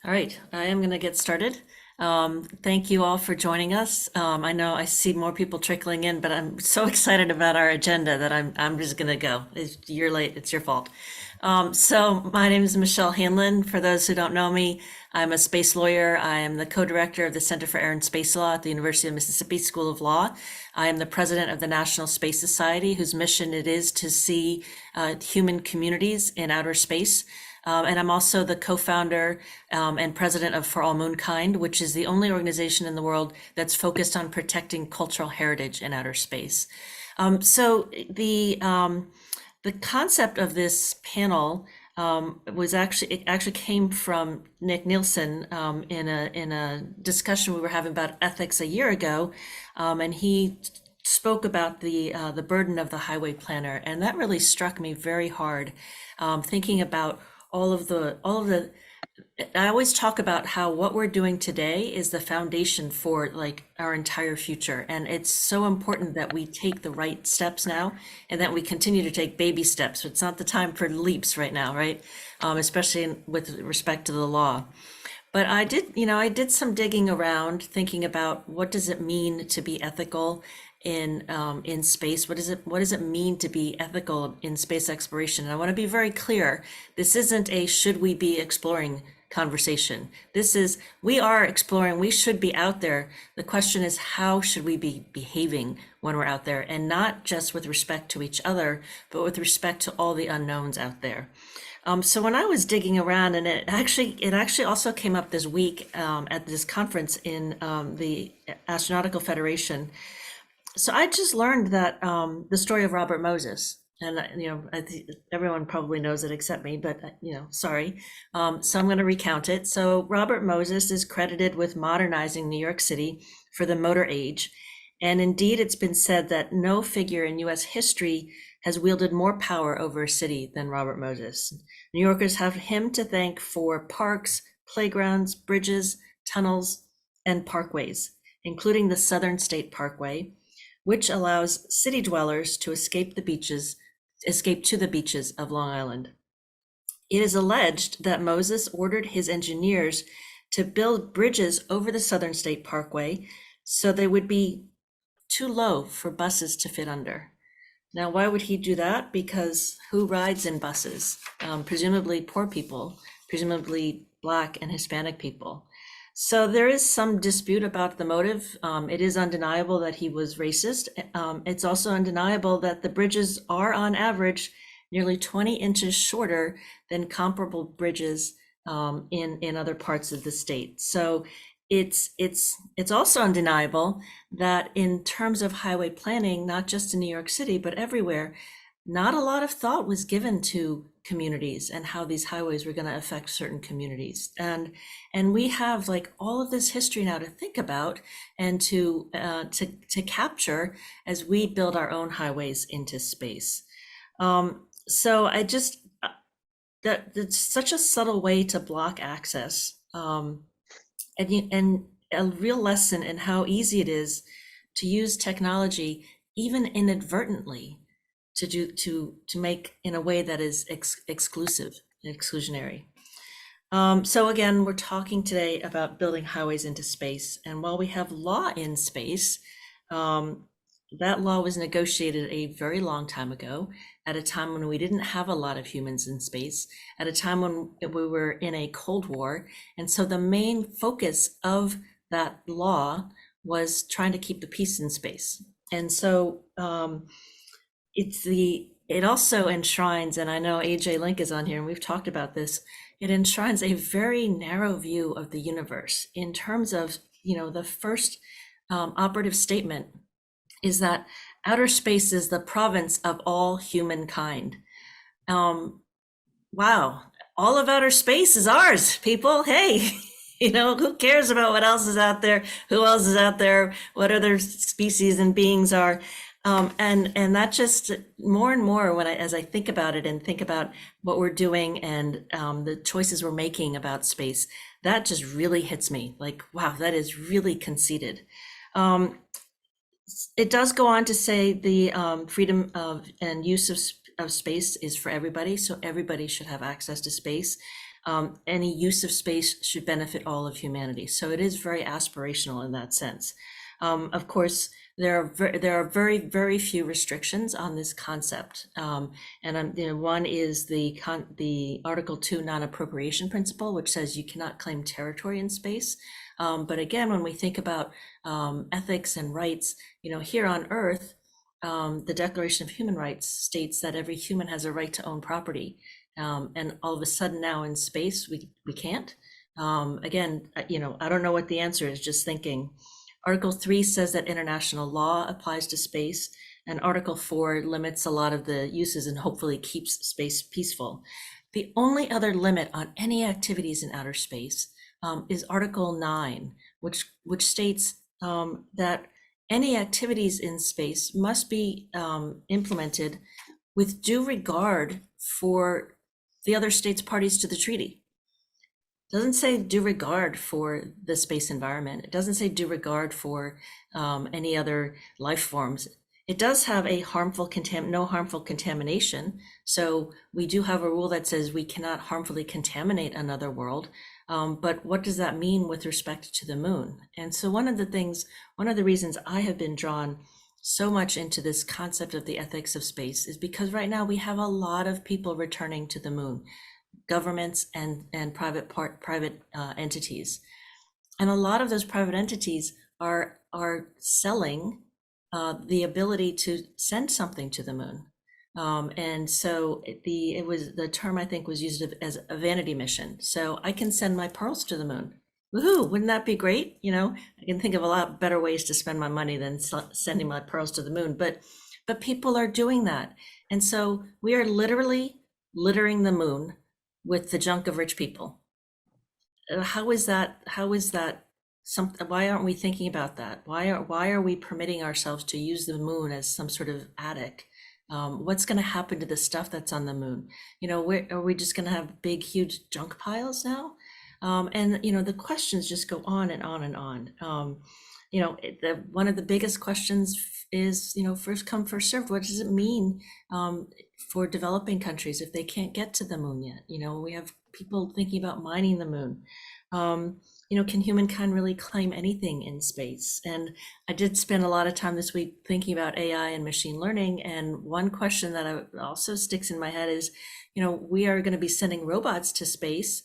All right, I am going to get started. Thank you all for joining us. I know I see more people trickling in, but I'm so excited about our agenda that I'm just going to go. You're late, it's your fault. So my name is Michelle Hanlon. For those who don't know me, I'm a space lawyer. I am the co-director of the Center for Air and Space Law at the University of Mississippi School of Law. I am the president of the National Space Society, whose mission it is to see human communities in outer space. And I'm also the co-founder and president of For All Moonkind, which is the only organization in the world that's focused on protecting cultural heritage in outer space. So the concept of this panel was actually came from Nick Nielsen in a discussion we were having about ethics a year ago, and he spoke about the burden of the highway planner, and that really struck me very hard. Thinking about all of the I always talk about how what we're doing today is the foundation for like our entire future. And it's so important that we take the right steps now and that we continue to take baby steps. It's not the time for leaps right now, right? Especially with respect to the law. But I did some digging around thinking about what does it mean to be ethical in space? What does it mean to be ethical in space exploration? And I want to be very clear. This isn't a should we be exploring conversation. This is we are exploring, we should be out there. The question is how should we be behaving when we're out there, and not just with respect to each other, but with respect to all the unknowns out there. So when I was digging around, and it actually also came up this week at this conference in the Astronautical Federation. So I just learned that the story of Robert Moses, and everyone probably knows it except me, but sorry. So I'm going to recount it. So Robert Moses is credited with modernizing New York City for the motor age, and indeed, it's been said that no figure in U.S. history has wielded more power over a city than Robert Moses. New Yorkers have him to thank for parks, playgrounds, bridges, tunnels, and parkways, including the Southern State Parkway, which allows city dwellers to escape to the beaches of Long Island. It is alleged that Moses ordered his engineers to build bridges over the Southern State Parkway so they would be too low for buses to fit under. Now, why would he do that? Because who rides in buses? Presumably poor people, presumably Black and Hispanic people. So there is some dispute about the motive. It is undeniable that he was racist. It's also undeniable that the bridges are on average nearly 20 inches shorter than comparable bridges in other parts of the state. So it's also undeniable that in terms of highway planning, not just in New York City, but everywhere, not a lot of thought was given to communities and how these highways were going to affect certain communities. And we have like all of this history now to think about and to capture as we build our own highways into space. So I just that's such a subtle way to block access. And a real lesson in how easy it is to use technology, even inadvertently, to make in a way that is exclusive and exclusionary. So again, we're talking today about building highways into space. And while we have law in space, that law was negotiated a very long time ago, at a time when we didn't have a lot of humans in space, at a time when we were in a Cold War. And so the main focus of that law was trying to keep the peace in space. And so it also enshrines, and I know AJ Link is on here and we've talked about this, it enshrines a very narrow view of the universe in terms of, the first operative statement is that outer space is the province of all humankind. Wow, all of outer space is ours, people. Hey, who cares about what else is out there? Who else is out there? What other species and beings are? And that just more and more as I think about it and think about what we're doing and the choices we're making about space, that just really hits me. Like, wow, that is really conceited. It does go on to say the freedom of and use of space is for everybody, so everybody should have access to space. any use of space should benefit all of humanity. So it is very aspirational in that sense. Of course, there are very, very few restrictions on this concept. One is the Article 2 non-appropriation principle, which says you cannot claim territory in space. But again, when we think about ethics and rights, here on Earth, the Declaration of Human Rights states that every human has a right to own property. And all of a sudden now in space, we can't. Again, I don't know what the answer is, just thinking. Article 3 says that international law applies to space, and Article 4 limits a lot of the uses and hopefully keeps space peaceful. The only other limit on any activities in outer space is Article 9, which states that any activities in space must be implemented with due regard for the other states parties to the treaty. It doesn't say due regard for the space environment. It doesn't say due regard for any other life forms. It does have a no harmful contamination. So we do have a rule that says we cannot harmfully contaminate another world. But what does that mean with respect to the moon? And so one of the reasons I have been drawn so much into this concept of the ethics of space is because right now we have a lot of people returning to the moon, governments and private entities. And a lot of those private entities are selling the ability to send something to the moon. And so the term I think was used as a vanity mission. So I can send my pearls to the moon. Woohoo, wouldn't that be great? I can think of a lot better ways to spend my money than sending my pearls to the moon, but people are doing that. And so we are literally littering the moon with the junk of rich people. How is that something? Why aren't we thinking about that? Why are we permitting ourselves to use the moon as some sort of attic? What's going to happen to the stuff that's on the moon? Are we just going to have big, huge junk piles now? And the questions just go on and on and on. One of the biggest questions is, first come, first served. What does it mean for developing countries if they can't get to the moon yet? We have people thinking about mining the moon. Can humankind really claim anything in space? And I did spend a lot of time this week thinking about AI and machine learning. And one question that also sticks in my head is, we are going to be sending robots to space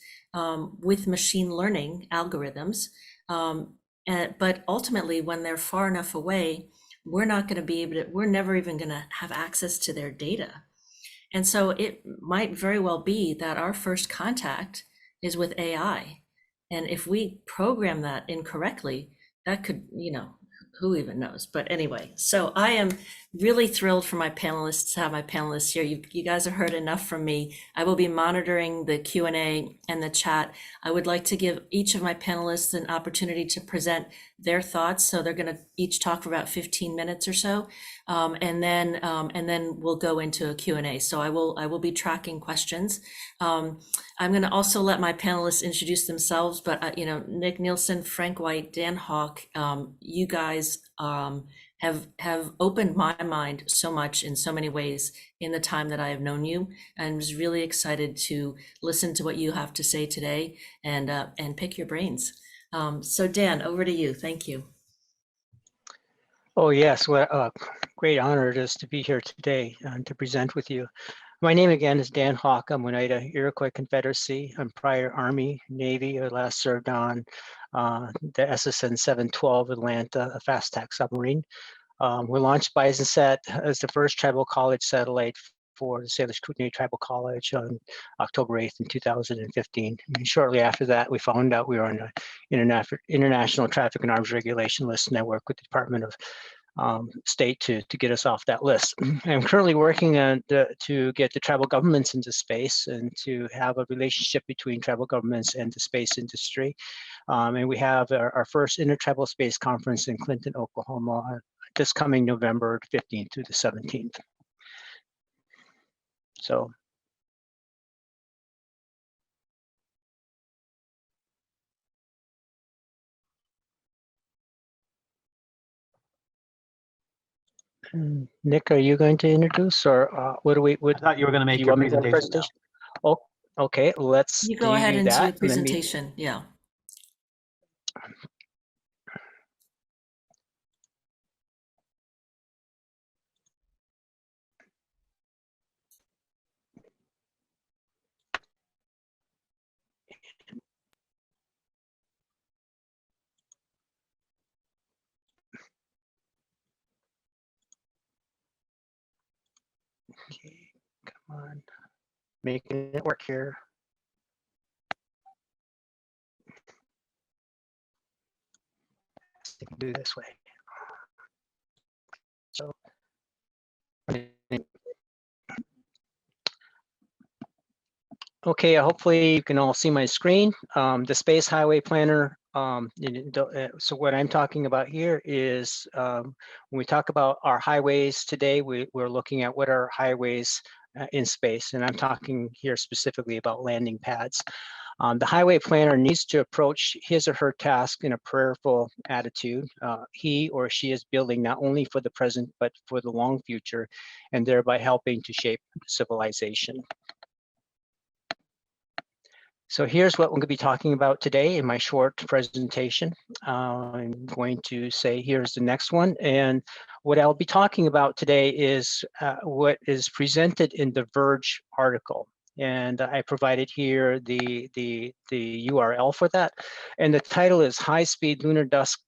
with machine learning algorithms. But ultimately, when they're far enough away, we're never even going to have access to their data. And so it might very well be that our first contact is with AI. And if we program that incorrectly, that could, who even knows? But anyway, so I am really thrilled for my panelists to have my panelists here. You guys have heard enough from me. I will be monitoring the Q&A and the chat. I would like to give each of my panelists an opportunity to present their thoughts. So they're going to each talk for about 15 minutes or so. And then we'll go into a Q&A. So I will be tracking questions. I'm going to also let my panelists introduce themselves, but Nick Nielsen, Frank White, Dan Hawk, you guys have opened my mind so much in so many ways in the time that I have known you, and was really excited to listen to what you have to say today and pick your brains. So Dan, over to you. Thank you. Oh yes, well, great honor it is to be here today and to present with you. My name again is Dan Hawk. I'm Oneida Iroquois Confederacy. I'm prior Army, Navy. I last served on the SSN 712 Atlanta, a fast attack submarine. We launched BisonSat as the first tribal college satellite for the Salish Kootenai Tribal College on October 8th in 2015. And shortly after that, we found out we were on the International Traffic and Arms Regulation list, and I work with the Department of State to get us off that list. I'm currently working on to get the tribal governments into space and to have a relationship between tribal governments and the space industry. And we have our first Intertribal Space Conference in Clinton, Oklahoma, this coming November 15th through the 17th. So. Nick, are you going to introduce, or what do we? I thought you were going to make your presentation. Oh, Okay, let's You go ahead do into your that. Let me, presentation. Yeah. okay, come on, making it work here. You can do this way. So, okay, hopefully you can all see my screen. The Space Highway Planner. So what I'm talking about here is when we talk about our highways today, we're looking at what are highways in space, and I'm talking here specifically about landing pads. The highway planner needs to approach his or her task in a prayerful attitude. He or she is building not only for the present, but for the long future, and thereby helping to shape civilization. So here's what we're going to be talking about today in my short presentation. I'm going to say here's the next one. And what I'll be talking about today is what is presented in the Verge article. And I provided here the URL for that. And the title is High Speed Lunar Dust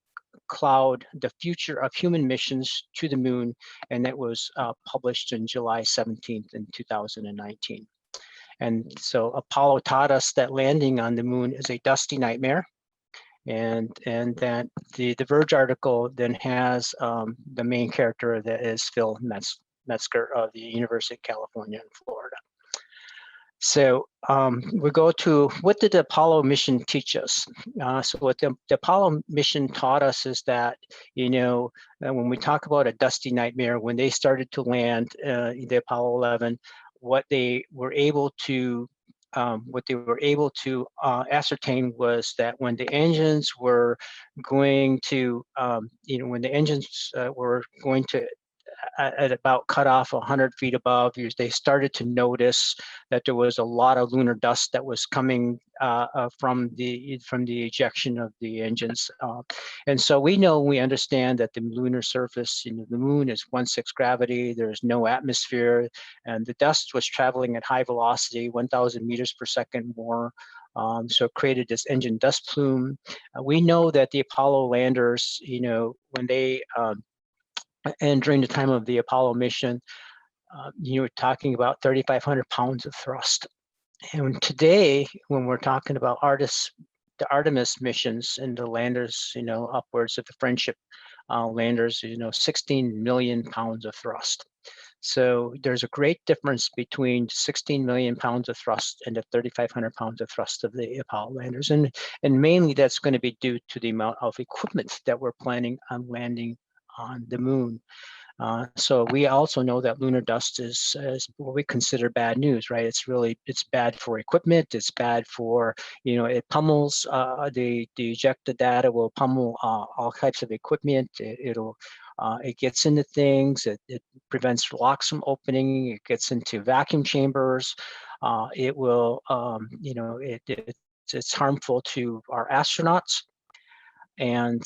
Cloud, the Future of Human Missions to the Moon. And that was published in July 17th in 2019. And so Apollo taught us that landing on the moon is a dusty nightmare. And that the Verge article then has the main character that is Phil Metzger of the University of California in Florida. So we go to, what did the Apollo mission teach us? So what the Apollo mission taught us is that, when we talk about a dusty nightmare, when they started to land the Apollo 11, what they were able to ascertain was that when the engines were going to, when the engines were going to at about cut off 100 feet above, they started to notice that there was a lot of lunar dust that was coming from the ejection of the engines. And so we understand that the lunar surface, the moon is 1/6 gravity, there's no atmosphere, and the dust was traveling at high velocity, 1,000 meters per second more. So it created this engine dust plume. We know that the Apollo landers, when they and during the time of the Apollo mission, you were talking about 3,500 pounds of thrust. And today, when we're talking about the Artemis missions and the landers, upwards of the Friendship landers, 16 million pounds of thrust. So there's a great difference between 16 million pounds of thrust and the 3,500 pounds of thrust of the Apollo landers. And mainly that's going to be due to the amount of equipment that we're planning on landing on the moon. So we also know that lunar dust is what we consider bad news, right? It's bad for equipment. It's bad for, it pummels, the ejected data will pummel all types of equipment. It gets into things. It prevents locks from opening. It gets into vacuum chambers. It will, it's harmful to our astronauts. And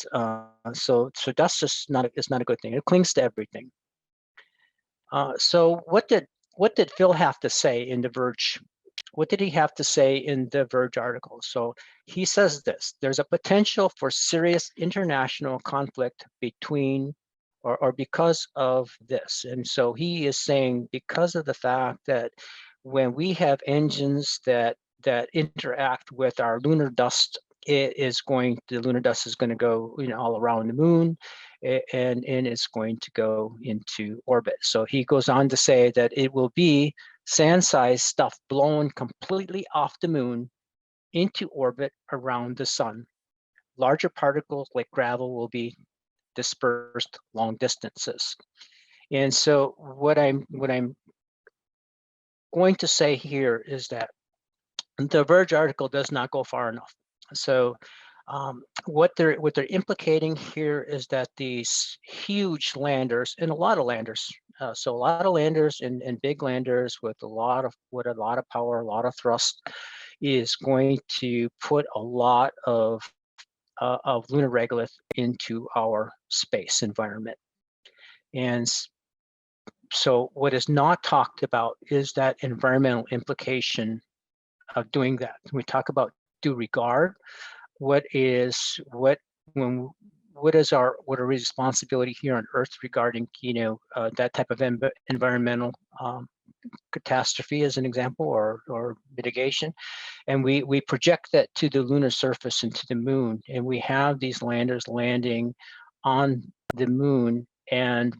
so dust is not a good thing. It clings to everything. So what did Phil have to say in the Verge? What did he have to say in the Verge article? So he says this: there's a potential for serious international conflict between or because of this. And so he is saying because of the fact that when we have engines that interact with our lunar dust, the lunar dust is going to go all around the moon, and it's going to go into orbit. So he goes on to say that it will be sand-sized stuff blown completely off the moon into orbit around the sun. Larger particles like gravel will be dispersed long distances. And so what I'm going to say here is that the Verge article does not go far enough. So what they're implicating here is that these huge landers, and a lot of landers So a lot of landers and big landers with a lot of power, a lot of thrust, is going to put a lot of lunar regolith into our space environment. And so what is not talked about is that environmental implication of doing that. When we talk about due regard, what is our responsibility here on Earth regarding that type of environmental catastrophe, as an example, or mitigation, and we project that to the lunar surface and to the moon, and we have these landers landing on the moon, and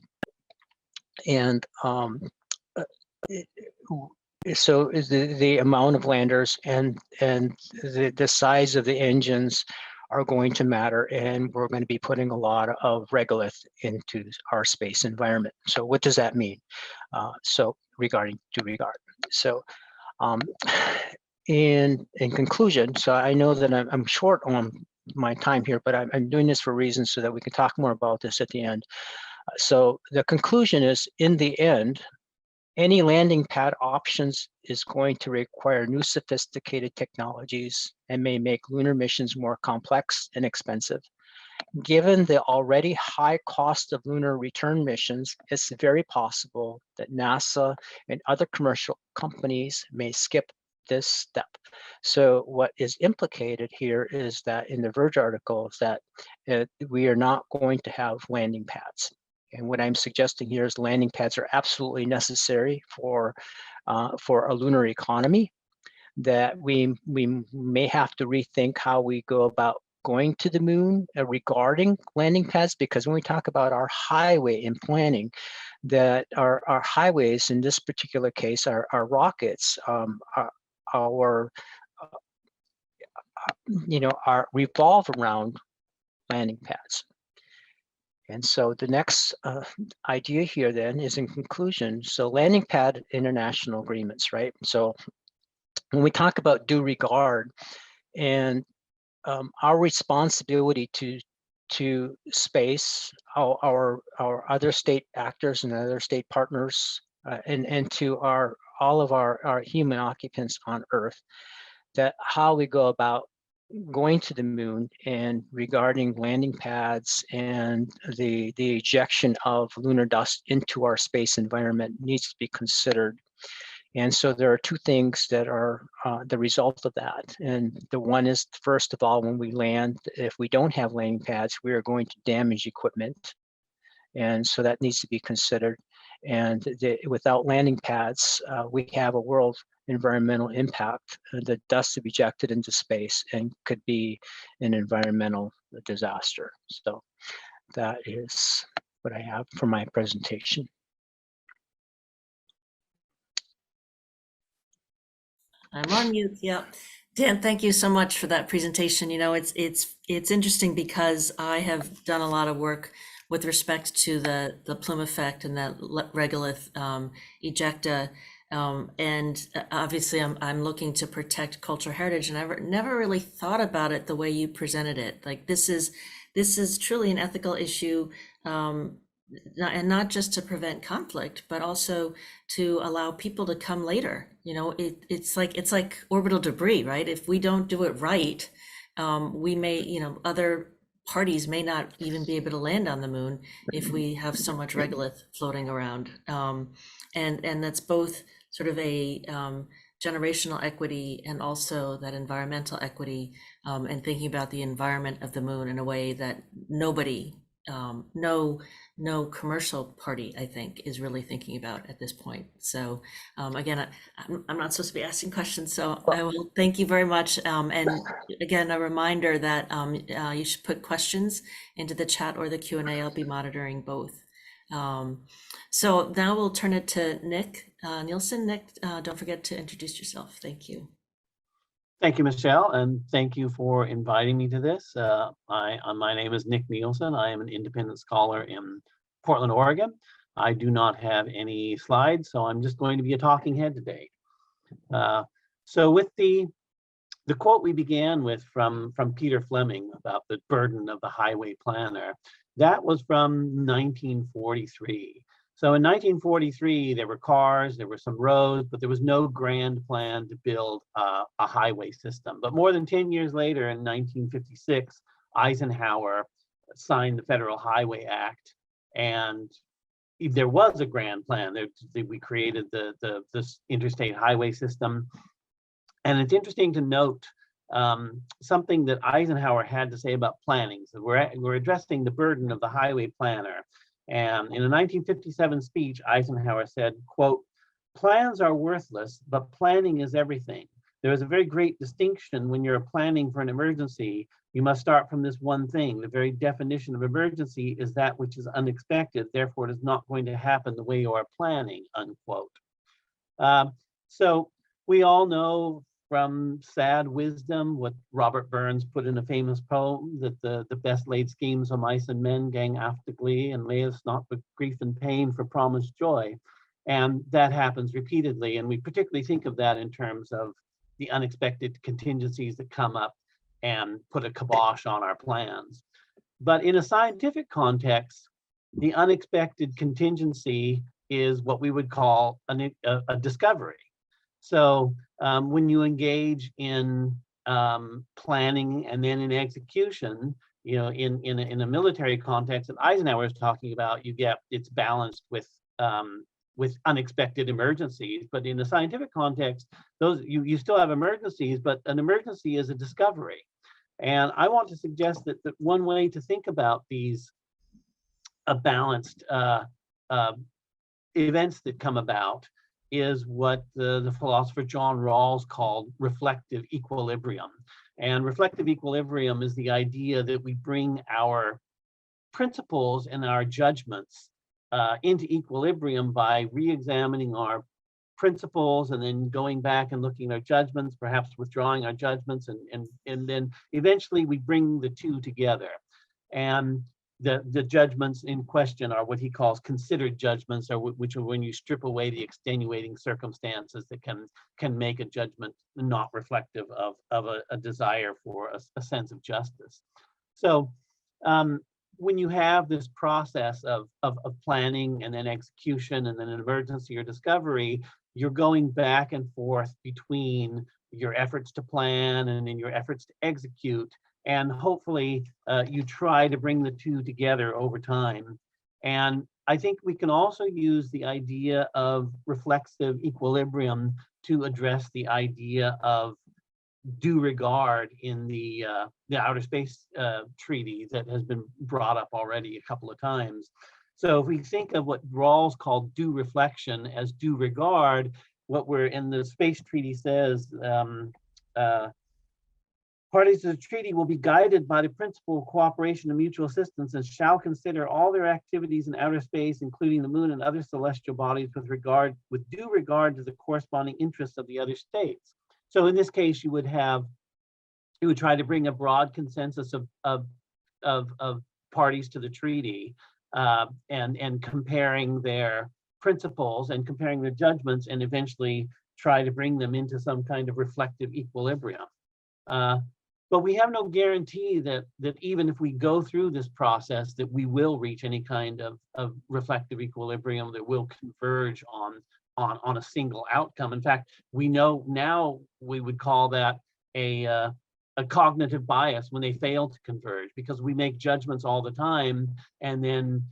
so is the amount of landers and the size of the engines are going to matter, and we're going to be putting a lot of regolith into our space environment. So what does that mean? So regarding due regard. So in conclusion, so I know that I'm short on my time here, but I'm doing this for reasons so that we can talk more about this at the end. So the conclusion is, in the end, any landing pad options is going to require new sophisticated technologies and may make lunar missions more complex and expensive. Given the already high cost of lunar return missions, it's very possible that NASA and other commercial companies may skip this step. So what is implicated here is that in the Verge article is that we are not going to have landing pads. And what I'm suggesting here is landing pads are absolutely necessary for a lunar economy, that we may have to rethink how we go about going to the moon regarding landing pads, because when we talk about our highway in planning, that our highways in this particular case, our rockets, our revolve around landing pads. And so the next idea here then is, in conclusion, so landing pad international agreements, right? So when we talk about due regard and our responsibility to space, our other state actors and other state partners, and to all of our human occupants on Earth, that how we go about going to the moon and regarding landing pads and the ejection of lunar dust into our space environment needs to be considered. And so there are two things that are the result of that. And the one is, first of all, when we land, if we don't have landing pads, we are going to damage equipment. And so that needs to be considered. And without landing pads, we have a world environmental impact. The dust is ejected into space and could be an environmental disaster. So that is what I have for my presentation. I'm on mute. Yep. Dan, thank you so much for that presentation. You know, it's interesting because I have done a lot of work with respect to the plume effect and that regolith ejecta. And obviously I'm looking to protect cultural heritage, and I never really thought about it the way you presented it. Like this is truly an ethical issue, and not just to prevent conflict, but also to allow people to come later. You know, it's like orbital debris, right? If we don't do it right, we may, other parties may not even be able to land on the moon if we have so much regolith floating around. And that's both sort of a generational equity and also that environmental equity, and thinking about the environment of the moon in a way that nobody, no commercial party, I think, is really thinking about at this point. So again, I'm not supposed to be asking questions, so I will thank you very much. And again, a reminder that you should put questions into the chat or the Q&A. I'll be monitoring both. So now we'll turn it to Nick Nielsen. Nick, don't forget to introduce yourself. Thank you. Thank you, Michelle, and thank you for inviting me to this. My name is Nick Nielsen. I am an independent scholar in Portland, Oregon. I do not have any slides, so I'm just going to be a talking head today. So with the quote we began with from Peter Fleming about the burden of the highway planner, that was from 1943. So in 1943, there were cars, there were some roads, but there was no grand plan to build a highway system. But more than 10 years later, in 1956, Eisenhower signed the Federal Highway Act, and there was a grand plan. We created this interstate highway system. And it's interesting to note something that Eisenhower had to say about planning. So we're addressing the burden of the highway planner. And in a 1957 speech, Eisenhower said, quote, "Plans are worthless, but planning is everything. There is a very great distinction when you're planning for an emergency. You must start from this one thing. The very definition of emergency is that which is unexpected. Therefore, it is not going to happen the way you are planning," unquote. So we all know from sad wisdom what Robert Burns put in a famous poem, that the best laid schemes of mice and men gang after glee, and lay us not with grief and pain for promised joy. And that happens repeatedly. And we particularly think of that in terms of the unexpected contingencies that come up and put a kibosh on our plans. But in a scientific context, the unexpected contingency is what we would call a discovery. So when you engage in planning and then in execution, in a military context that Eisenhower is talking about, it's balanced with unexpected emergencies. But in a scientific context, you still have emergencies, but an emergency is a discovery. And I want to suggest that one way to think about these balanced events that come about is what the philosopher John Rawls called reflective equilibrium. And reflective equilibrium is the idea that we bring our principles and our judgments into equilibrium by re-examining our principles and then going back and looking at our judgments, perhaps withdrawing our judgments, and then eventually we bring the two together. And the judgments in question are what he calls considered judgments, which are when you strip away the extenuating circumstances that can make a judgment not reflective of a desire for a sense of justice. So when you have this process of planning and then execution and then an emergency or discovery, you're going back and forth between your efforts to plan and then your efforts to execute. And hopefully you try to bring the two together over time. And I think we can also use the idea of reflexive equilibrium to address the idea of due regard in the Outer Space Treaty that has been brought up already a couple of times. So if we think of what Rawls called due reflection as due regard, what we're in the Space Treaty says, parties to the treaty will be guided by the principle of cooperation and mutual assistance and shall consider all their activities in outer space, including the moon and other celestial bodies, with due regard to the corresponding interests of the other states. So in this case, you would try to bring a broad consensus of parties to the treaty and comparing their principles and comparing their judgments, and eventually try to bring them into some kind of reflective equilibrium. But we have no guarantee that even if we go through this process, that we will reach any kind of reflective equilibrium that will converge on a single outcome. In fact, we know now we would call that a cognitive bias when they fail to converge, because we make judgments all the time, and then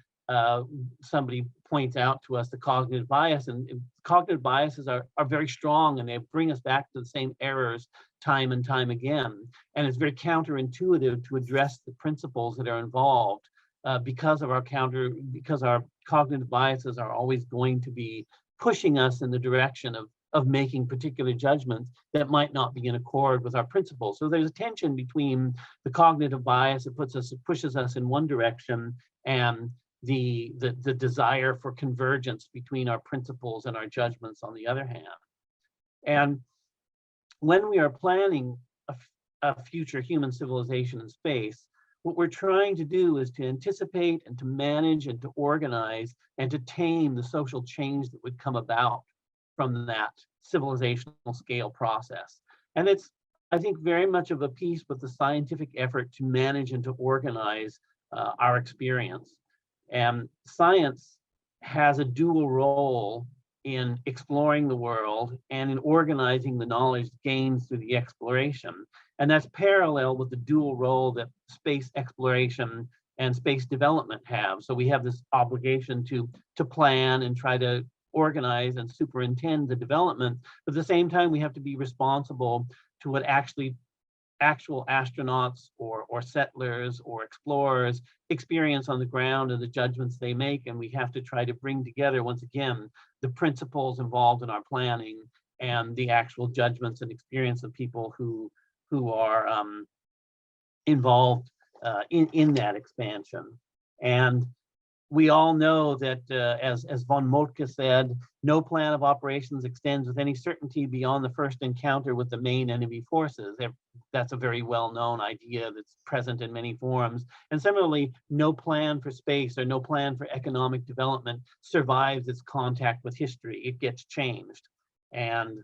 somebody points out to us the cognitive bias, and cognitive biases are very strong, and they bring us back to the same errors time and time again. And it's very counterintuitive to address the principles that are involved because our cognitive biases are always going to be pushing us in the direction of making particular judgments that might not be in accord with our principles. So there's a tension between the cognitive bias that pushes us in one direction and the desire for convergence between our principles and our judgments on the other hand. And when we are planning a future human civilization in space, what we're trying to do is to anticipate and to manage and to organize and to tame the social change that would come about from that civilizational scale process. And it's, I think, very much of a piece with the scientific effort to manage and to organize our experience. And science has a dual role in exploring the world and in organizing the knowledge gained through the exploration. And that's parallel with the dual role that space exploration and space development have. So we have this obligation to plan and try to organize and superintend the development, but at the same time, we have to be responsible to what actual astronauts or settlers or explorers experience on the ground and the judgments they make. And we have to try to bring together, once again, the principles involved in our planning and the actual judgments and experience of people who are involved in that expansion. And we all know that, as von Moltke said, no plan of operations extends with any certainty beyond the first encounter with the main enemy forces. That's a very well-known idea that's present in many forms. And similarly, no plan for space or no plan for economic development survives its contact with history. It gets changed. And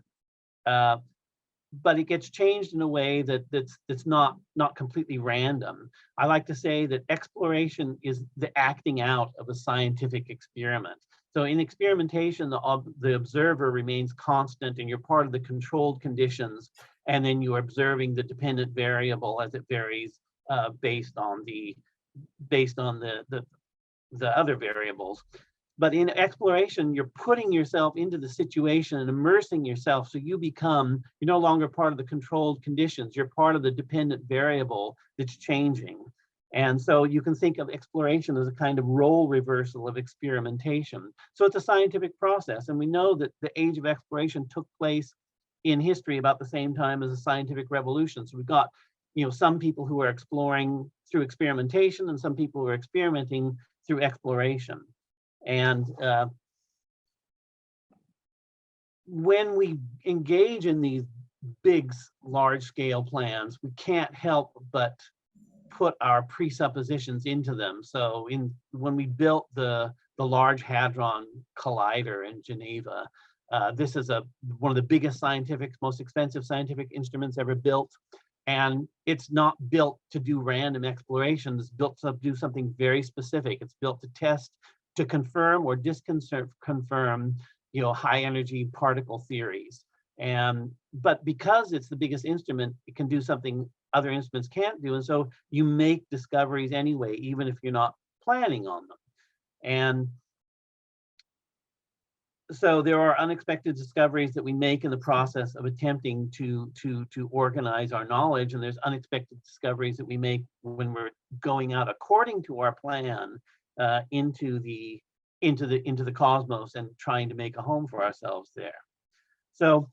but it gets changed in a way that's not completely random. I like to say that exploration is the acting out of a scientific experiment. So in experimentation, the observer remains constant and you're part of the controlled conditions, and then you're observing the dependent variable as it varies based on the other variables. But in exploration, you're putting yourself into the situation and immersing yourself. So you're no longer part of the controlled conditions. You're part of the dependent variable that's changing. And so you can think of exploration as a kind of role reversal of experimentation. So it's a scientific process. And we know that the age of exploration took place in history about the same time as the scientific revolution. So we've got, some people who are exploring through experimentation and some people who are experimenting through exploration. And when we engage in these big, large-scale plans, we can't help but put our presuppositions into them. So when we built the Large Hadron Collider in Geneva, this is one of the biggest most expensive scientific instruments ever built. And it's not built to do random exploration. It's built to do something very specific. It's built to test, to confirm or disconfirm, high energy particle theories. But because it's the biggest instrument, it can do something other instruments can't do. And so you make discoveries anyway, even if you're not planning on them. And so there are unexpected discoveries that we make in the process of attempting to organize our knowledge. And there's unexpected discoveries that we make when we're going out according to our plan into the cosmos and trying to make a home for ourselves there. So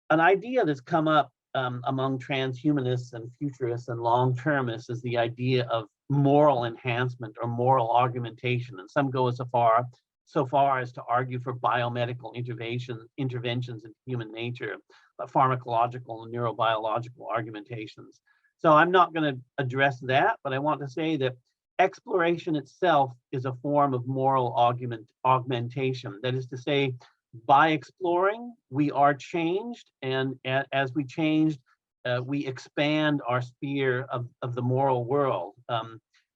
an idea that's come up among transhumanists and futurists and long-termists is the idea of moral enhancement or moral augmentation. And some go so far as to argue for biomedical interventions in human nature, pharmacological and neurobiological argumentations. So I'm not going to address that, but I want to say that exploration itself is a form of moral augmentation. That is to say, by exploring, we are changed, and as we changed, we expand our sphere of the moral world.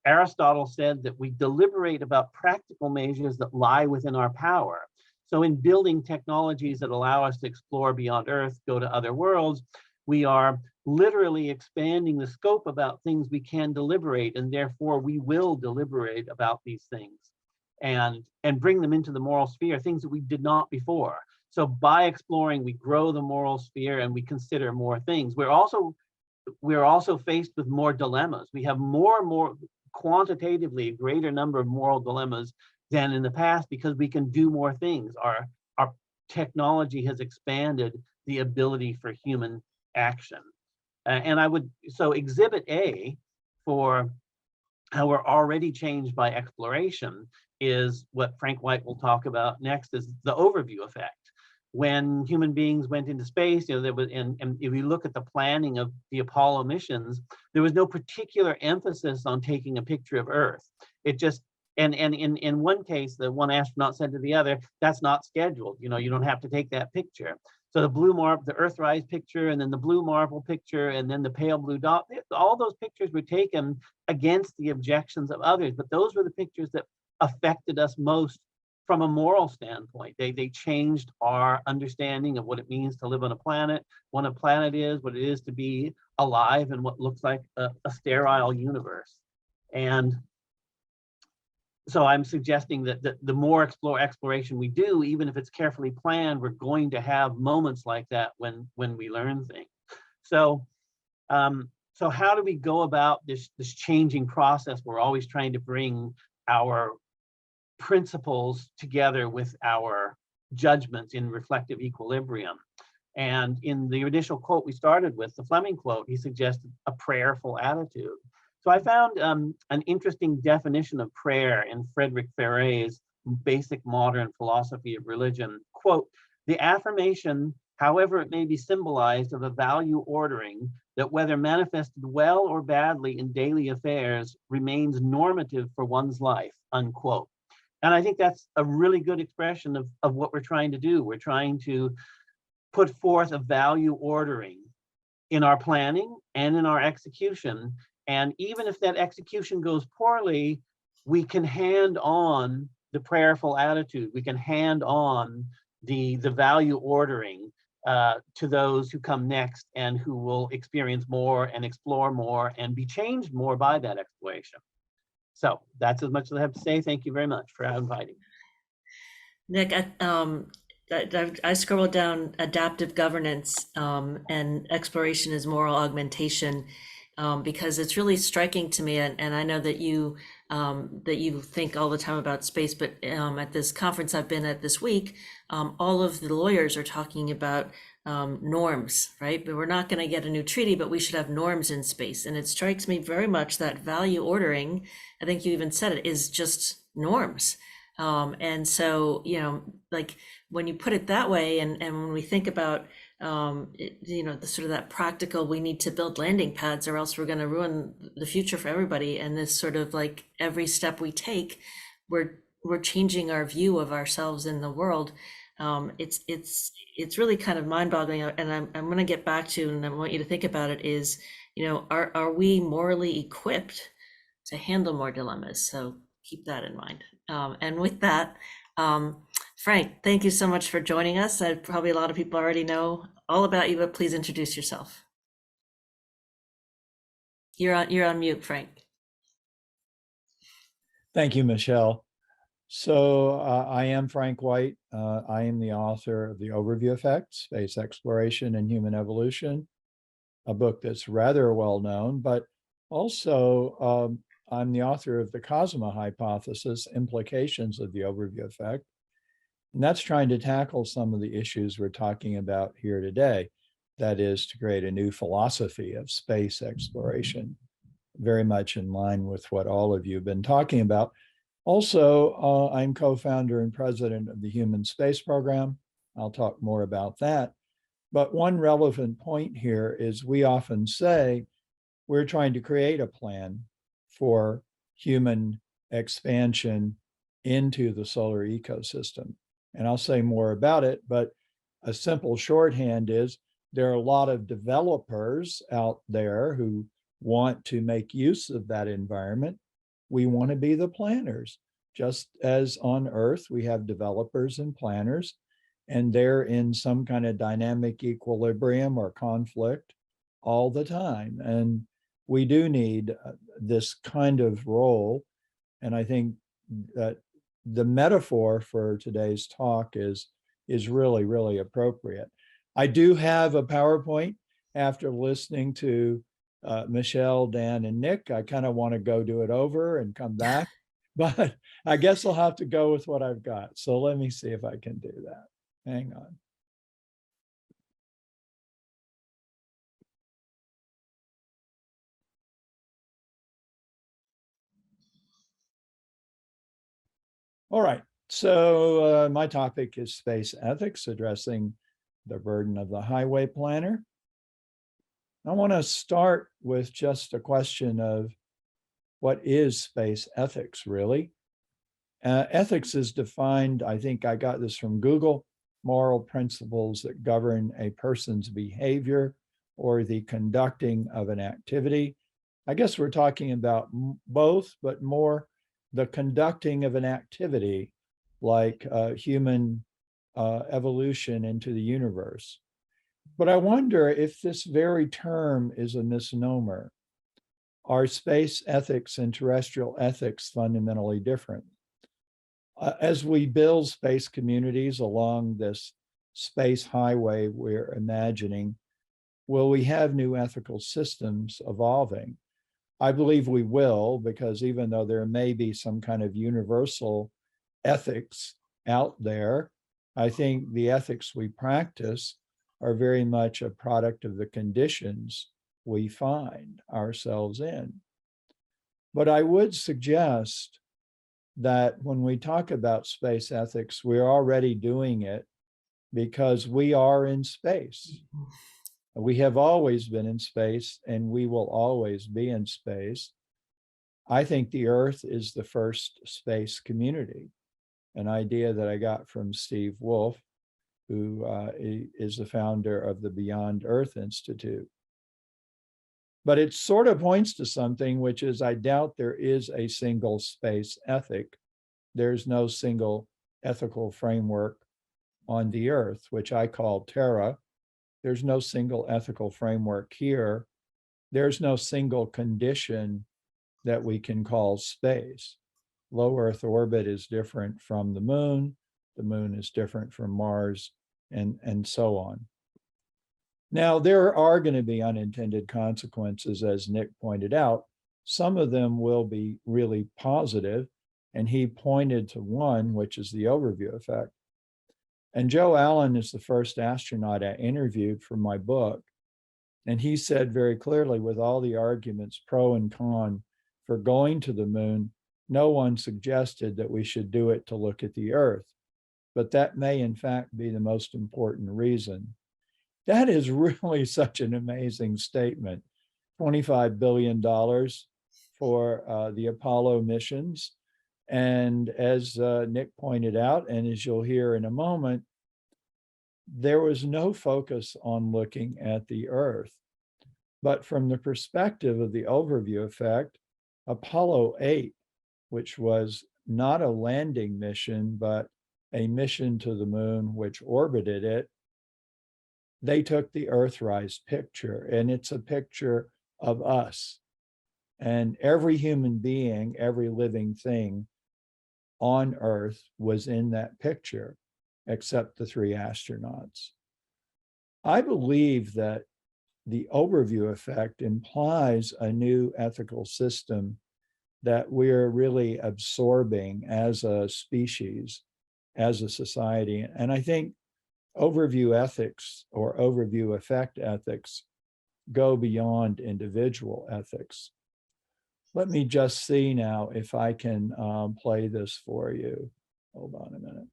Aristotle said that we deliberate about practical measures that lie within our power. So in building technologies that allow us to explore beyond Earth, go to other worlds, we are literally expanding the scope about things we can deliberate, and therefore we will deliberate about these things and bring them into the moral sphere, things that we did not before. So by exploring, we grow the moral sphere and we consider more things. We're also faced with more dilemmas. We have more quantitatively greater number of moral dilemmas than in the past because we can do more things. Our technology has expanded the ability for human action. So exhibit A for how we're already changed by exploration is what Frank White will talk about next, is the overview effect. When human beings went into space, there was, and if you look at the planning of the Apollo missions, there was no particular emphasis on taking a picture of Earth. It just, and in one case, the one astronaut said to the other, "That's not scheduled. You don't have to take that picture." So the Earthrise picture, and then the blue marble picture, and then the pale blue dot, all those pictures were taken against the objections of others, but those were the pictures that affected us most from a moral standpoint. They changed our understanding of what it means to live on a planet, what a planet is, what it is to be alive in what looks like a sterile universe. And so I'm suggesting that the more exploration we do, even if it's carefully planned, we're going to have moments like that when we learn things. So so how do we go about this changing process? We're always trying to bring our principles together with our judgments in reflective equilibrium. And in the initial quote we started with, the Fleming quote, he suggested a prayerful attitude. So I found an interesting definition of prayer in Frederick Ferret's Basic Modern Philosophy of Religion. Quote, the affirmation, however it may be symbolized, of a value ordering that, whether manifested well or badly in daily affairs, remains normative for one's life, unquote. And I think that's a really good expression of what we're trying to do. We're trying to put forth a value ordering in our planning and in our execution. And even if that execution goes poorly, we can hand on the prayerful attitude. We can hand on the value ordering to those who come next and who will experience more and explore more and be changed more by that exploration. So that's as much as I have to say. Thank you very much for inviting me. Nick, I scribbled down adaptive governance and exploration as moral augmentation because it's really striking to me, and I know that you think all the time about space, but at this conference I've been at this week, all of the lawyers are talking about norms, right? But we're not going to get a new treaty, but we should have norms in space. And it strikes me very much that value ordering, I think you even said it, is just norms. And so, like when you put it that way, and when we think about, the sort of that practical, we need to build landing pads or else we're going to ruin the future for everybody. And this sort of like every step we take, we're changing our view of ourselves in the world. It's really kind of mind-boggling, and I'm going to get back to, and I want you to think about it, is, are we morally equipped to handle more dilemmas? So keep that in mind. And with that, Frank, thank you so much for joining us. Probably a lot of people already know all about you, but please introduce yourself. You're on mute, Frank. Thank you, Michelle. So I am Frank White. I am the author of The Overview Effect, Space Exploration and Human Evolution, a book that's rather well known, but also I'm the author of The Cosma Hypothesis, Implications of the Overview Effect. And that's trying to tackle some of the issues we're talking about here today. That is to create a new philosophy of space exploration, very much in line with what all of you have been talking about. Also, I'm co-founder and president of the Human Space Program. I'll talk more about that. But one relevant point here is we often say we're trying to create a plan for human expansion into the solar ecosystem. And I'll say more about it, but a simple shorthand is there are a lot of developers out there who want to make use of that environment. We want to be the planners. Just as on Earth, we have developers and planners, and they're in some kind of dynamic equilibrium or conflict all the time. And we do need this kind of role. And I think that the metaphor for today's talk is really, really appropriate. I do have a PowerPoint after listening to Michelle, Dan, and Nick. I kind of want to go do it over and come back, but I guess I'll have to go with what I've got. So let me see if I can do that. Hang on. All right, so my topic is space ethics, addressing the burden of the highway planner. I want to start with just a question of what is space ethics, really? Ethics is defined, I think I got this from Google, moral principles that govern a person's behavior or the conducting of an activity. I guess we're talking about both, but more the conducting of an activity like human evolution into the universe. But I wonder if this very term is a misnomer. Are space ethics and terrestrial ethics fundamentally different? As we build space communities along this space highway we're imagining, will we have new ethical systems evolving? I believe we will, because even though there may be some kind of universal ethics out there, I think the ethics we practice are very much a product of the conditions we find ourselves in. But I would suggest that when we talk about space ethics, we're already doing it because we are in space. We have always been in space and we will always be in space. I think the Earth is the first space community, an idea that I got from Steve Wolf, who is the founder of the Beyond Earth Institute. But it sort of points to something, which is I doubt there is a single space ethic. There's no single ethical framework on the Earth, which I call Terra. There's no single ethical framework here. There's no single condition that we can call space. Low Earth orbit is different from the moon. The moon is different from Mars, and so on. Now, there are going to be unintended consequences, as Nick pointed out. Some of them will be really positive, and he pointed to one, which is the overview effect. And Joe Allen is the first astronaut I interviewed for my book. And he said very clearly, with all the arguments pro and con for going to the moon, no one suggested that we should do it to look at the Earth. But that may, in fact, be the most important reason. That is really such an amazing statement. $25 billion for the Apollo missions. And as Nick pointed out, and as you'll hear in a moment, there was no focus on looking at the Earth. But from the perspective of the overview effect, Apollo 8, which was not a landing mission, but a mission to the moon, which orbited it, they took the Earthrise picture, and it's a picture of us. And every human being, every living thing on Earth was in that picture, except the 3 astronauts. I believe that the overview effect implies a new ethical system that we're really absorbing as a species, as a society. And I think overview ethics or overview effect ethics go beyond individual ethics. Let me just see now if I can play this for you. Hold on a minute.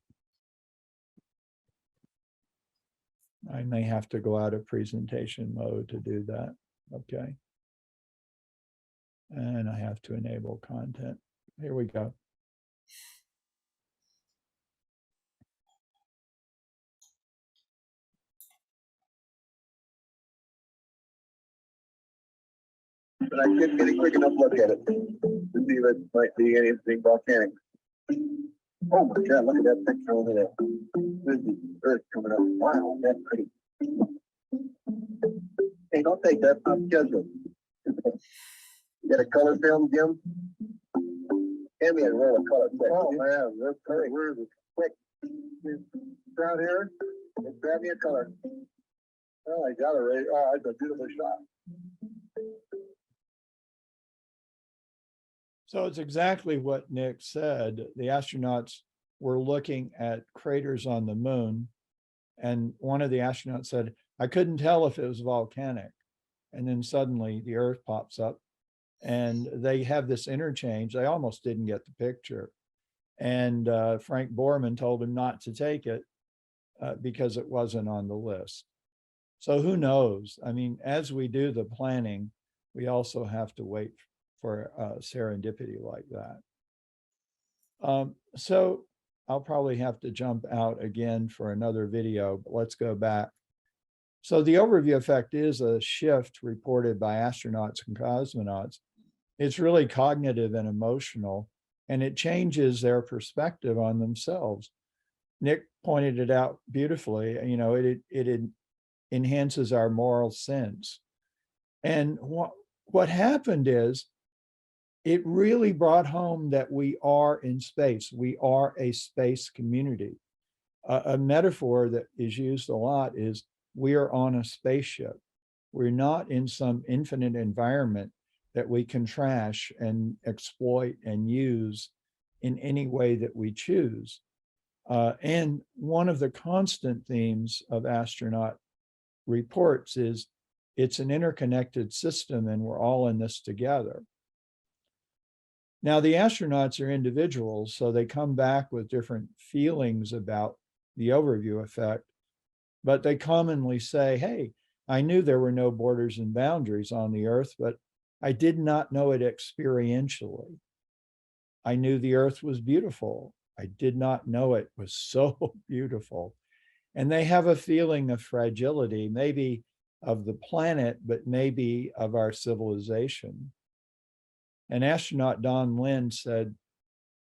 I may have to go out of presentation mode to do that. Okay. And I have to enable content. Here we go. But I couldn't get a quick enough look at it to see if it might be anything volcanic. Oh my God, look at that picture over there. There's the Earth coming up. Wow, that's pretty. Hey, don't take that. I'm scheduled. You got a color film, Jim? Hand me a roll of color. Oh man, that's pretty. Where is it? Quick. Down here. Grab me a color. Oh, I got it right. Oh, that's a beautiful shot. So it's exactly what Nick said. The astronauts were looking at craters on the moon, and one of the astronauts said, I couldn't tell if it was volcanic. And then suddenly the Earth pops up and they have this interchange. They almost didn't get the picture. And Frank Borman told him not to take it because it wasn't on the list. So who knows? I mean, as we do the planning, we also have to wait for serendipity like that. So I'll probably have to jump out again for another video, but let's go back. So the overview effect is a shift reported by astronauts and cosmonauts. It's really cognitive and emotional, and it changes their perspective on themselves. Nick pointed it out beautifully. You know, it enhances our moral sense. And what happened is it really brought home that we are in space. We are a space community. A metaphor that is used a lot is we are on a spaceship. We're not in some infinite environment that we can trash and exploit and use in any way that we choose. And one of the constant themes of astronaut reports is it's an interconnected system and we're all in this together. Now, the astronauts are individuals, so they come back with different feelings about the overview effect, but they commonly say, hey, I knew there were no borders and boundaries on the Earth, but I did not know it experientially. I knew the Earth was beautiful. I did not know it was so beautiful. And they have a feeling of fragility, maybe of the planet, but maybe of our civilization. And astronaut Don Lynn said,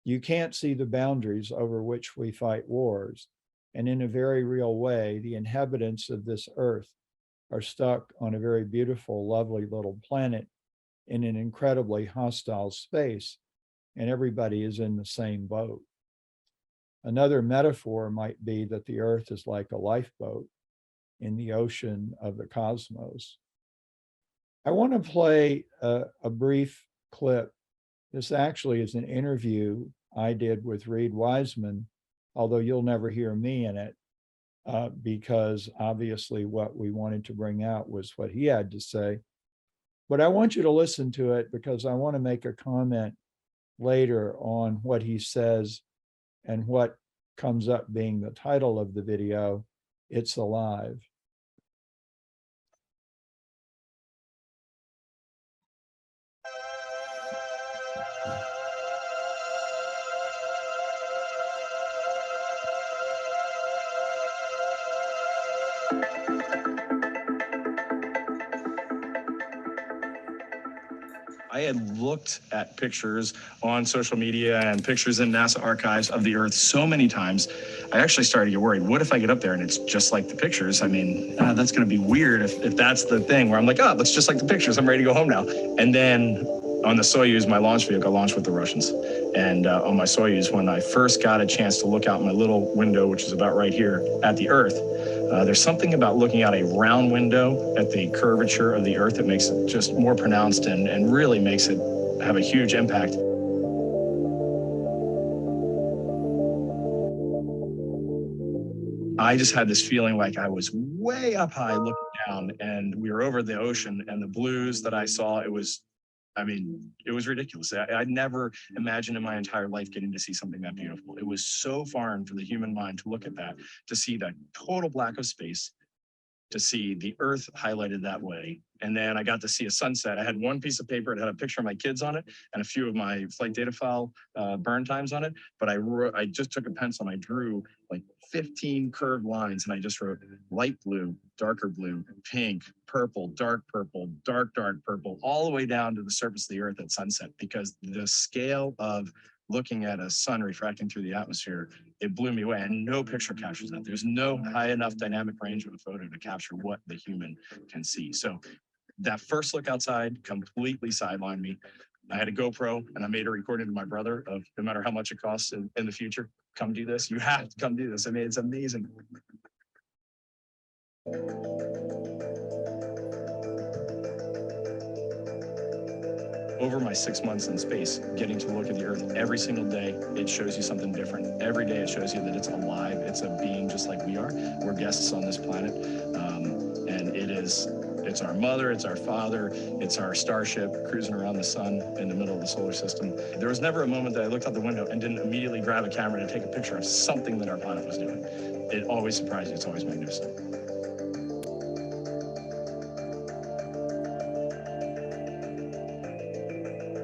you can't see the boundaries over which we fight wars. And in a very real way, the inhabitants of this Earth are stuck on a very beautiful, lovely little planet in an incredibly hostile space, and everybody is in the same boat. Another metaphor might be that the Earth is like a lifeboat in the ocean of the cosmos. I want to play a brief clip. This actually is an interview I did with Reed Wiseman, although you'll never hear me in it, because obviously what we wanted to bring out was what he had to say. But I want you to listen to it because I want to make a comment later on what he says and what comes up being the title of the video, It's Alive. I had looked at pictures on social media and pictures in NASA archives of the Earth so many times, I actually started to get worried. What if I get up there and it's just like the pictures? I mean, that's going to be weird if that's the thing where I'm like, oh, that's just like the pictures. I'm ready to go home now. And then on the Soyuz, my launch vehicle launched with the Russians. And on my Soyuz, when I first got a chance to look out my little window, which is about right here at the Earth, there's something about looking out a round window at the curvature of the Earth that makes it just more pronounced and really makes it have a huge impact. I just had this feeling like I was way up high looking down, and we were over the ocean, and the blues that I saw, it was ridiculous. I'd never imagined in my entire life getting to see something that beautiful. It was so foreign for the human mind to look at that, to see that total black of space, to see the Earth highlighted that way. And then I got to see a sunset. I had one piece of paper, it had a picture of my kids on it and a few of my flight data file burn times on it. But I just took a pencil and I drew like 15 curved lines, and I just wrote light blue, darker blue, pink, purple, dark purple, all the way down to the surface of the Earth at sunset, because the scale of looking at a sun refracting through the atmosphere, it blew me away, and no picture captures that. There's no high enough dynamic range of a photo to capture what the human can see. So that first look outside completely sidelined me. I had a GoPro and I made a recording to my brother of, no matter how much it costs in the future, come do this. You have to come do this. I mean, it's amazing. Over my 6 months in space, getting to look at the Earth every single day, it shows you something different. Every day it shows you that it's alive. It's a being just like we are. We're guests on this planet. And it's our mother, it's our father, it's our starship cruising around the sun in the middle of the solar system. There was never a moment that I looked out the window and didn't immediately grab a camera to take a picture of something that our planet was doing. It always surprised you. It's always magnificent.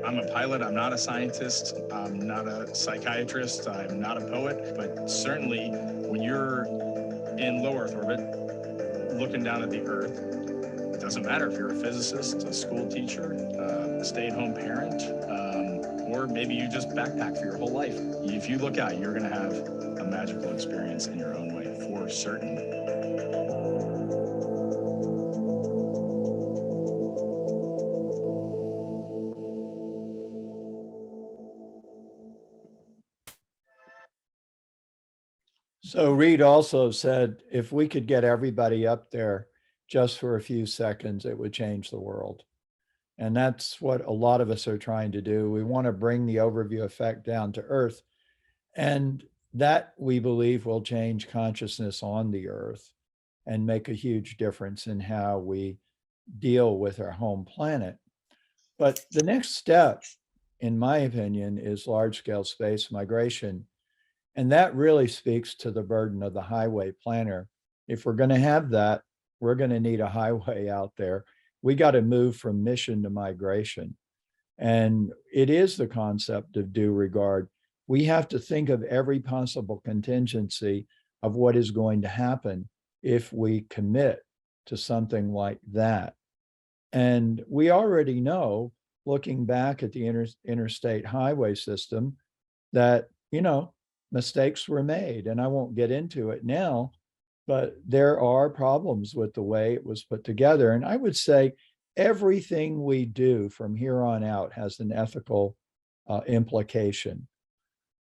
I'm a pilot, I'm not a scientist, I'm not a psychiatrist, I'm not a poet, but certainly when you're in low Earth orbit, looking down at the Earth, it doesn't matter if you're a physicist, a school teacher, a stay-at-home parent, or maybe you just backpack for your whole life. If you look out, you're going to have a magical experience in your own way, for certain. So Reed also said, if we could get everybody up there just for a few seconds, it would change the world. And that's what a lot of us are trying to do. We want to bring the overview effect down to earth. And that, we believe, will change consciousness on the earth and make a huge difference in how we deal with our home planet. But the next step, in my opinion, is large-scale space migration. And that really speaks to the burden of the highway planner. If we're going to have that, we're going to need a highway out there. We got to move from mission to migration. And it is the concept of due regard. We have to think of every possible contingency of what is going to happen if we commit to something like that. And we already know, looking back at the interstate highway system, that, mistakes were made. And I won't get into it now, but there are problems with the way it was put together. And I would say everything we do from here on out has an ethical implication.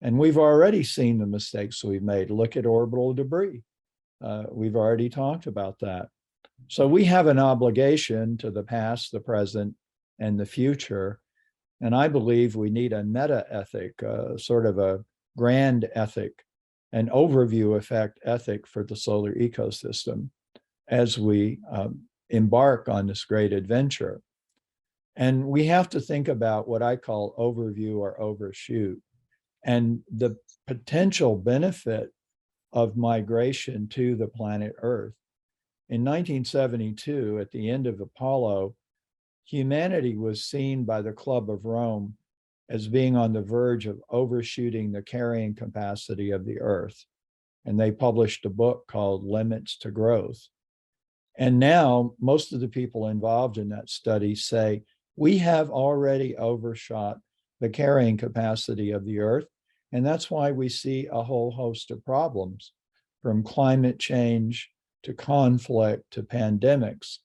And we've already seen the mistakes we've made. Look at orbital debris. We've already talked about that. So we have an obligation to the past, the present, and the future. And I believe we need a meta ethic, sort of a grand ethic, an overview effect ethic for the solar ecosystem as we embark on this great adventure. And we have to think about what I call overview or overshoot, and the potential benefit of migration to the planet Earth. In 1972, at the end of Apollo, humanity was seen by the Club of Rome as being on the verge of overshooting the carrying capacity of the Earth. And they published a book called Limits to Growth. And now most of the people involved in that study say, we have already overshot the carrying capacity of the Earth. And that's why we see a whole host of problems, from climate change to conflict to pandemics.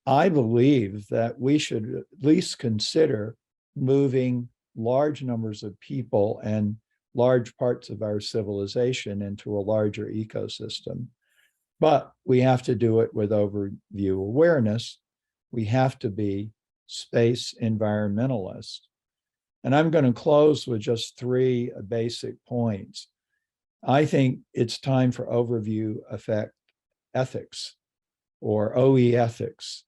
I believe that we should at least consider moving large numbers of people and large parts of our civilization into a larger ecosystem. But we have to do it with overview awareness. We have to be space environmentalists. And I'm going to close with just 3 basic points. I think it's time for overview effect ethics, or OE ethics.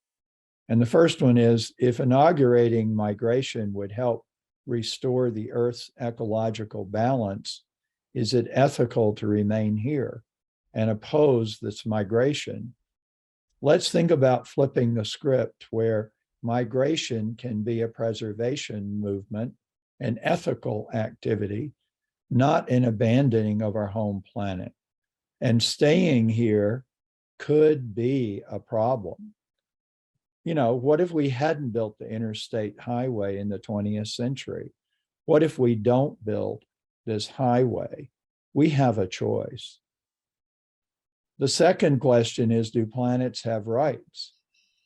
And the first one is, if inaugurating migration would help restore the Earth's ecological balance, is it ethical to remain here and oppose this migration? Let's think about flipping the script, where migration can be a preservation movement, an ethical activity, not an abandoning of our home planet. And staying here could be a problem. What if we hadn't built the interstate highway in the 20th century? What if we don't build this highway? We have a choice. The second question is, do planets have rights?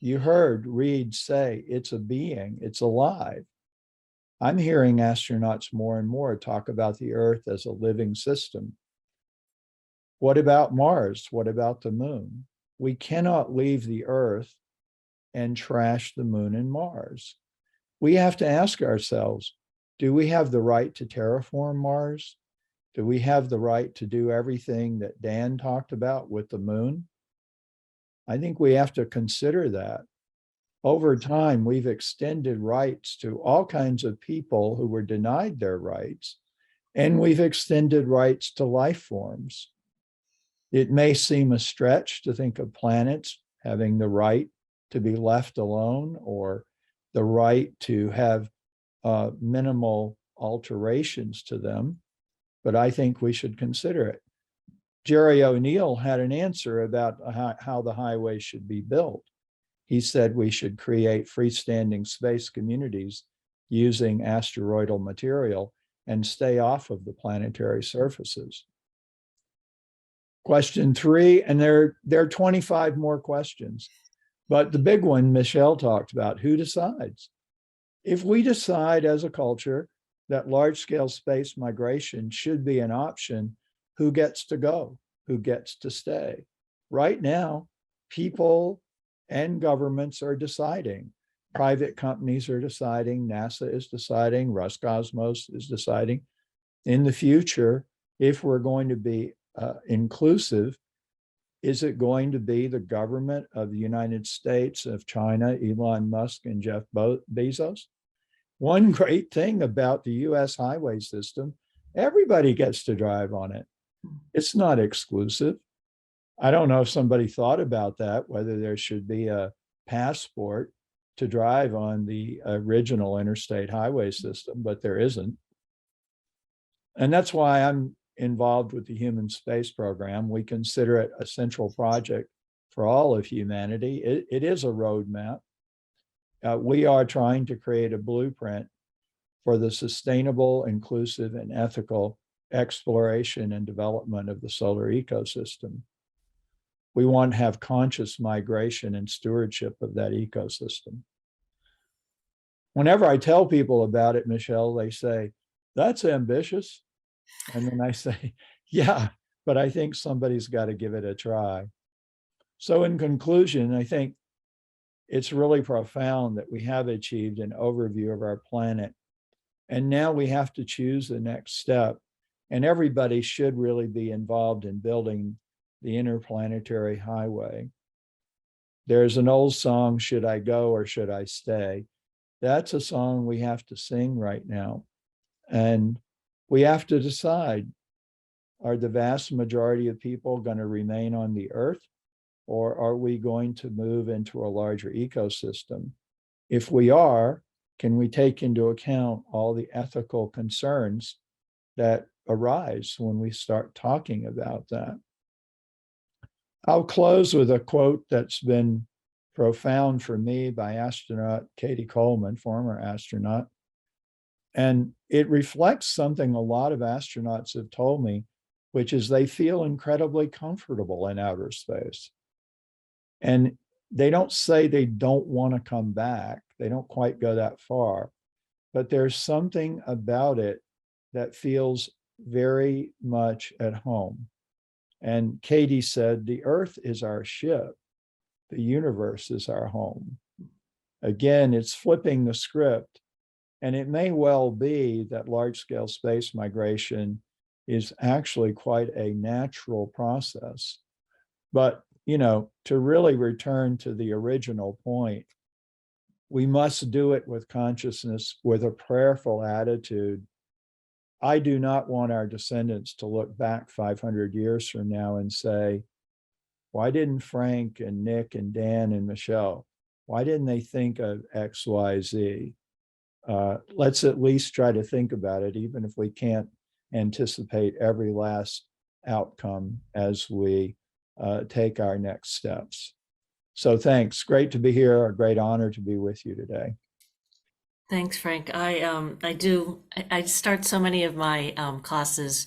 You heard Reed say it's a being, it's alive. I'm hearing astronauts more and more talk about the Earth as a living system. What about Mars? What about the moon? We cannot leave the Earth and trash the moon and Mars. We have to ask ourselves, do we have the right to terraform Mars? Do we have the right to do everything that Dan talked about with the moon? I think we have to consider that. Over time, we've extended rights to all kinds of people who were denied their rights, and we've extended rights to life forms. It may seem a stretch to think of planets having the right to be left alone, or the right to have minimal alterations to them, but I think we should consider it. Jerry O'Neill had an answer about how the highway should be built. He said we should create freestanding space communities using asteroidal material and stay off of the planetary surfaces. Question 3, and there are 25 more questions, but the big one Michelle talked about, who decides? If we decide as a culture that large-scale space migration should be an option, who gets to go? Who gets to stay? Right now, people and governments are deciding. Private companies are deciding, NASA is deciding, Roscosmos is deciding. In the future, if we're going to be inclusive, is it going to be the government of the United States, of China, Elon Musk and Jeff Bezos? One great thing about the US highway system, everybody gets to drive on it. It's not exclusive. I don't know if somebody thought about that, whether there should be a passport to drive on the original interstate highway system, but there isn't. And that's why I'm involved with the Human Space Program. We consider it a central project for all of humanity. It is a roadmap. We are trying to create a blueprint for the sustainable, inclusive, and ethical exploration and development of the solar ecosystem. We want to have conscious migration and stewardship of that ecosystem. Whenever I tell people about it, Michelle, they say, that's ambitious. And then I say, yeah, but I think somebody's got to give it a try. So in conclusion, I think it's really profound that we have achieved an overview of our planet. And now we have to choose the next step. And everybody should really be involved in building the interplanetary highway. There's an old song, Should I Go or Should I Stay? That's a song we have to sing right now. And we have to decide, are the vast majority of people going to remain on the earth, or are we going to move into a larger ecosystem? If we are, can we take into account all the ethical concerns that arise when we start talking about that? I'll close with a quote that's been profound for me by astronaut Katie Coleman, former astronaut. And it reflects something a lot of astronauts have told me, which is they feel incredibly comfortable in outer space. And they don't say they don't want to come back. They don't quite go that far, but there's something about it that feels very much at home. And Katie said, the Earth is our ship. The universe is our home. Again, it's flipping the script. And it may well be that large-scale space migration is actually quite a natural process. But, you know, to really return to the original point, we must do it with consciousness, with a prayerful attitude. I do not want our descendants to look back 500 years from now and say, why didn't Frank and Nick and Dan and Michelle, why didn't they think of X, Y, Z? Let's at least try to think about it, even if we can't anticipate every last outcome as we take our next steps. So thanks. Great to be here. A great honor to be with you today. Thanks, Frank. I start so many of my classes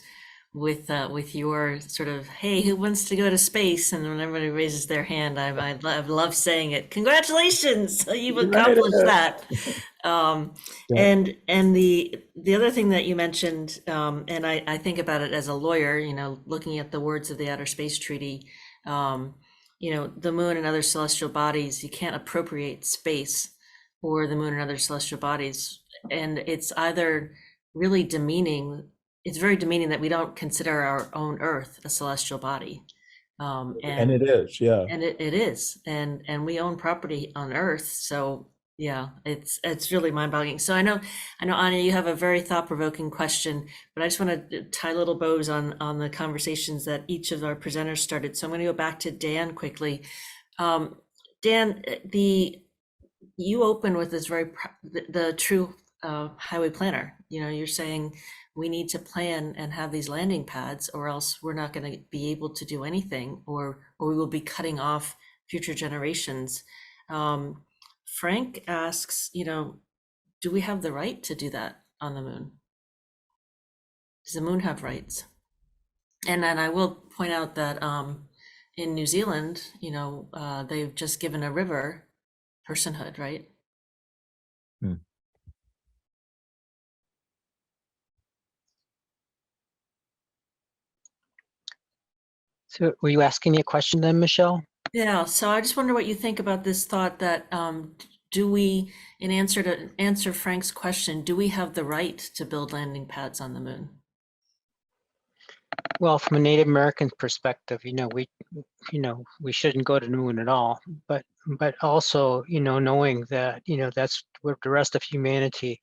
with your sort of, hey, who wants to go to space? And when everybody raises their hand, I love saying it. Congratulations, you've accomplished that. And the other thing that you mentioned, and I think about it as a lawyer, you know, looking at the words of the Outer Space Treaty, you know, the moon and other celestial bodies, you can't appropriate space or the moon and other celestial bodies. And it's either really demeaning, it's very demeaning that we don't consider our own Earth a celestial body. And it is, yeah. And it is, and we own property on Earth. So yeah, it's really mind-boggling. So I know, Anya, you have a very thought-provoking question, but I just want to tie little bows on the conversations that each of our presenters started. So I'm going to go back to Dan quickly. Dan, you open with this the true highway planner. You know, you're saying we need to plan and have these landing pads, or else we're not going to be able to do anything, or we will be cutting off future generations. Frank asks, you know, do we have the right to do that on the moon? Does the moon have rights? And then I will point out that in New Zealand, they've just given a river personhood, right? So were you asking me a question then, Michelle? Yeah, so I just wonder what you think about this thought that do we, in answer Frank's question, do we have the right to build landing pads on the moon? Well, from a Native American perspective, we shouldn't go to the moon at all. But also, knowing that, that's where the rest of humanity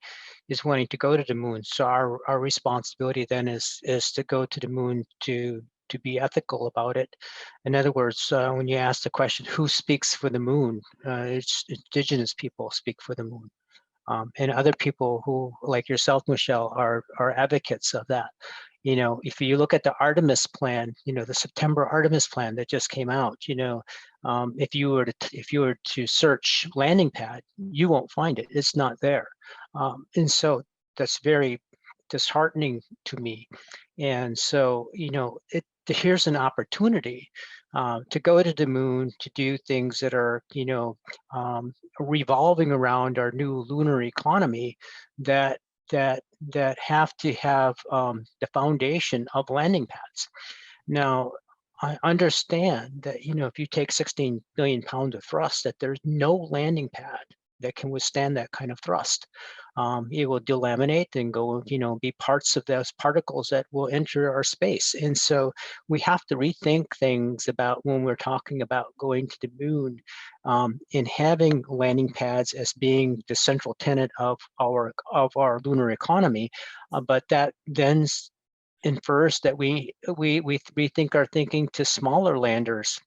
is wanting to go to the moon. So our responsibility then is to go to the moon to be ethical about it. In other words, when you ask the question, who speaks for the moon? It's indigenous people speak for the moon. And other people who, like yourself, Michelle, are advocates of that. If you look at the Artemis plan, the September Artemis plan that just came out, if you were to search landing pad, you won't find it. It's not there. And so that's very disheartening to me. And so, here's an opportunity to go to the moon, to do things that are, revolving around our new lunar economy that have to have the foundation of landing pads. Now, I understand that, if you take 16 billion pounds of thrust, that there's no landing pad that can withstand that kind of thrust. It will delaminate and go, be parts of those particles that will enter our space. And so we have to rethink things about when we're talking about going to the moon, and having landing pads as being the central tenet of our lunar economy. But that then infers that we rethink our thinking to smaller landers,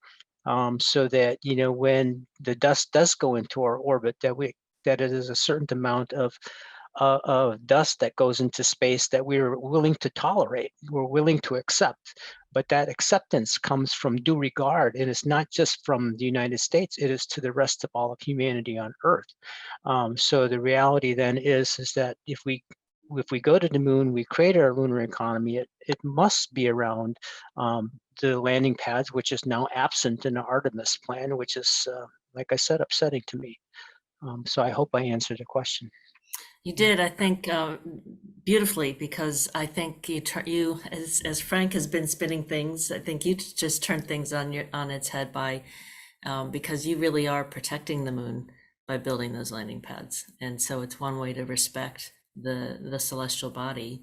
so that when the dust does go into our orbit, that it is a certain amount of dust that goes into space that we're willing to tolerate, we're willing to accept. But that acceptance comes from due regard, and it's not just from the United States, it is to the rest of all of humanity on Earth. So the reality then is that if we go to the moon, we create our lunar economy, it must be around the landing pads, which is now absent in the Artemis plan, which is, like I said, upsetting to me. So I hope I answered the question. You did, I think, beautifully, because I think you, as Frank has been spinning things, I think you just turned things on its head by, because you really are protecting the moon by building those landing pads. And so it's one way to respect the celestial body,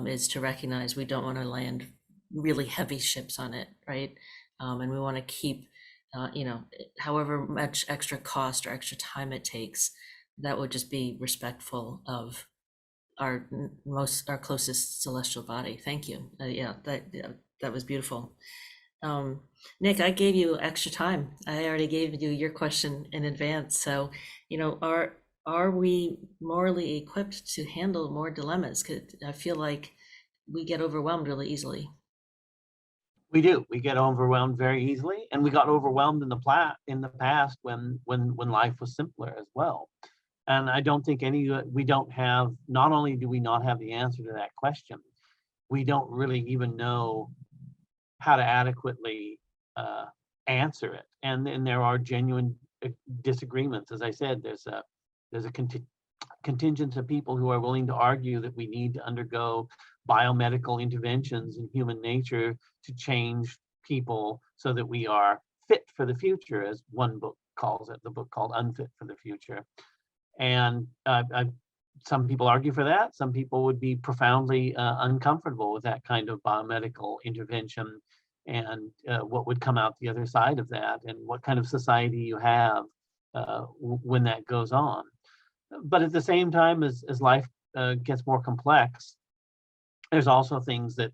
is to recognize we don't want to land really heavy ships on it, right? And we want to keep, however much extra cost or extra time it takes, that would just be respectful of our closest celestial body. Thank you. That was beautiful. Nick, I gave you extra time. I already gave you your question in advance. So, are we morally equipped to handle more dilemmas? 'Cause I feel like we get overwhelmed really easily. We do. We get overwhelmed very easily, and we got overwhelmed in the past when life was simpler as well. And I don't think we don't have. Not only do we not have the answer to that question, we don't really even know how to adequately answer it. And there are genuine disagreements. As I said, there's a contingent of people who are willing to argue that we need to undergo biomedical interventions in human nature to change people so that we are fit for the future, as one book calls it, the book called Unfit for the Future. And some people argue for that. Some people would be profoundly uncomfortable with that kind of biomedical intervention, and what would come out the other side of that, and what kind of society you have when that goes on. But at the same time, as life gets more complex, there's also things that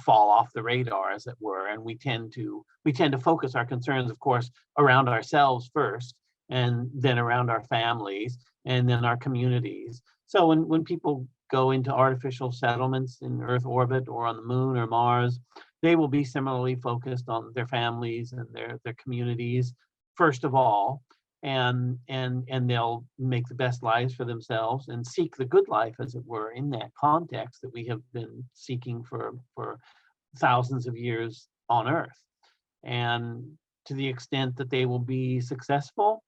fall off the radar, as it were, and we tend to focus our concerns, of course, around ourselves first, and then around our families, and then our communities. So when people go into artificial settlements in Earth orbit or on the moon or Mars, they will be similarly focused on their families and their communities first of all. and they'll make the best lives for themselves and seek the good life, as it were, in that context that we have been seeking for thousands of years on Earth. And to the extent that they will be successful,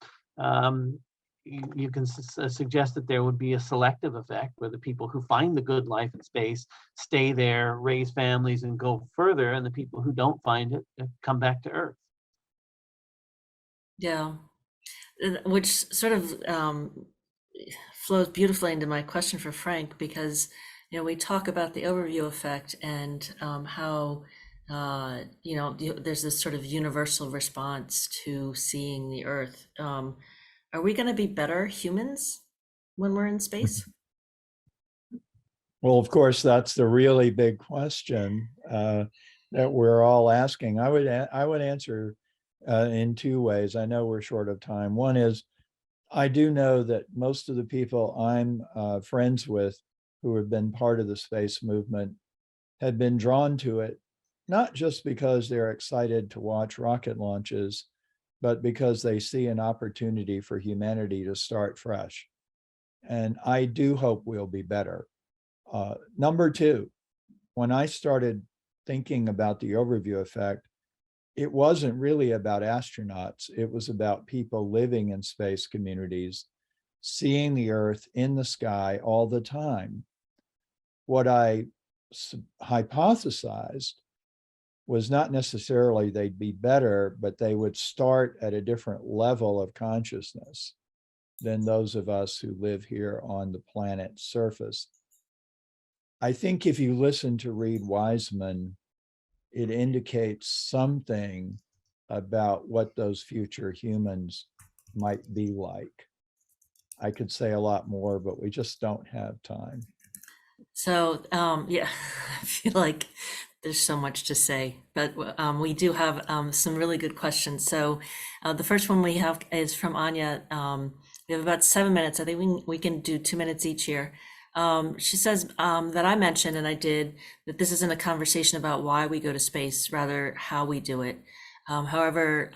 you can suggest that there would be a selective effect where the people who find the good life in space stay there, raise families, and go further, and the people who don't find it come back to Earth. Yeah, which sort of flows beautifully into my question for Frank, because we talk about the overview effect and how there's this sort of universal response to seeing the Earth. Are we going to be better humans when we're in space? Well, of course, that's the really big question that we're all asking. I would answer in two ways. I know we're short of time. One is, I do know that most of the people I'm friends with who have been part of the space movement had been drawn to it, not just because they're excited to watch rocket launches, but because they see an opportunity for humanity to start fresh. And I do hope we'll be better. Number two, when I started thinking about the overview effect, it wasn't really about astronauts. It was about people living in space communities, seeing the Earth in the sky all the time. What I hypothesized was not necessarily they'd be better, but they would start at a different level of consciousness than those of us who live here on the planet's surface. I think if you listen to Reid Wiseman, it indicates something about what those future humans might be like. I could say a lot more, but we just don't have time. So yeah, I feel like there's so much to say, but we do have some really good questions. So the first one we have is from Anya. We have about 7 minutes. I think we can do 2 minutes each here. She says that I mentioned, and I did, that this isn't a conversation about why we go to space, rather how we do it. However,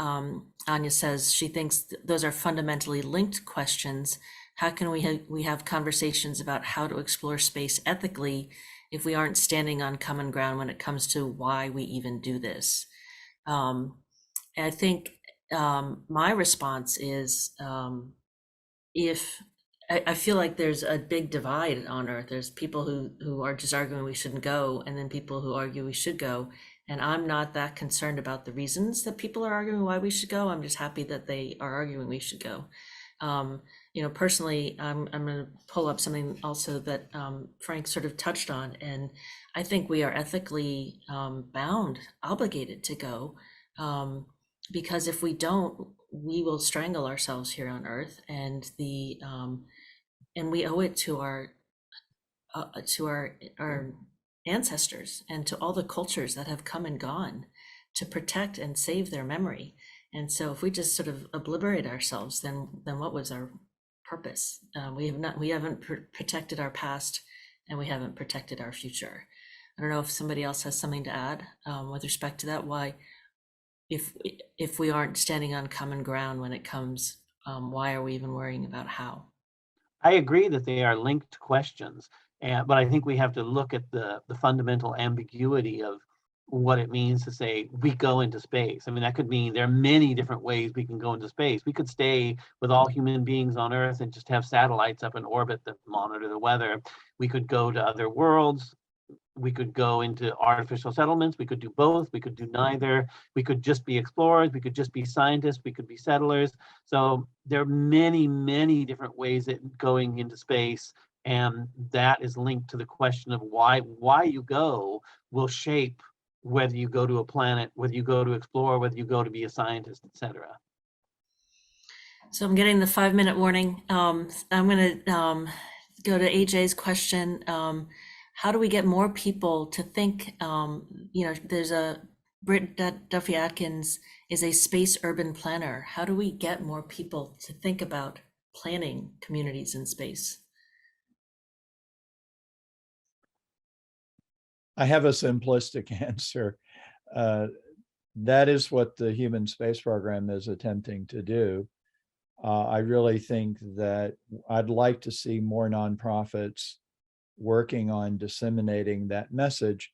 Anya says she thinks those are fundamentally linked questions. How can we have conversations about how to explore space ethically if we aren't standing on common ground when it comes to why we even do this? And I think my response is if I feel like there's a big divide on Earth. There's people who are just arguing we shouldn't go, and then people who argue we should go. And I'm not that concerned about the reasons that people are arguing why we should go. I'm just happy that they are arguing we should go. Personally, I'm going to pull up something also that Frank sort of touched on, and I think we are ethically obligated to go, because if we don't, we will strangle ourselves here on Earth, and we owe it to our ancestors and to all the cultures that have come and gone to protect and save their memory. And so if we just sort of obliterate ourselves, then what was our purpose? We haven't protected our past, and we haven't protected our future. I don't know if somebody else has something to add with respect to that. Why, if we aren't standing on common ground when it comes, why are we even worrying about how? I agree that they are linked questions, but I think we have to look at the fundamental ambiguity of what it means to say we go into space. I mean, that could mean there are many different ways we can go into space. We could stay with all human beings on Earth and just have satellites up in orbit that monitor the weather. We could go to other worlds. We could go into artificial settlements. We could do both. We could do neither. We could just be explorers. We could just be scientists. We could be settlers. So there are many, many different ways that going into space, and that is linked to the question of why you go will shape whether you go to a planet, whether you go to explore, whether you go to be a scientist, etc. So I'm getting the 5-minute warning. I'm going to go to AJ's question. How do we get more people to think, there's Britt Duffy Atkins is a space urban planner. How do we get more people to think about planning communities in space? I have a simplistic answer. That is what the human space program is attempting to do. I really think that I'd like to see more nonprofits working on disseminating that message.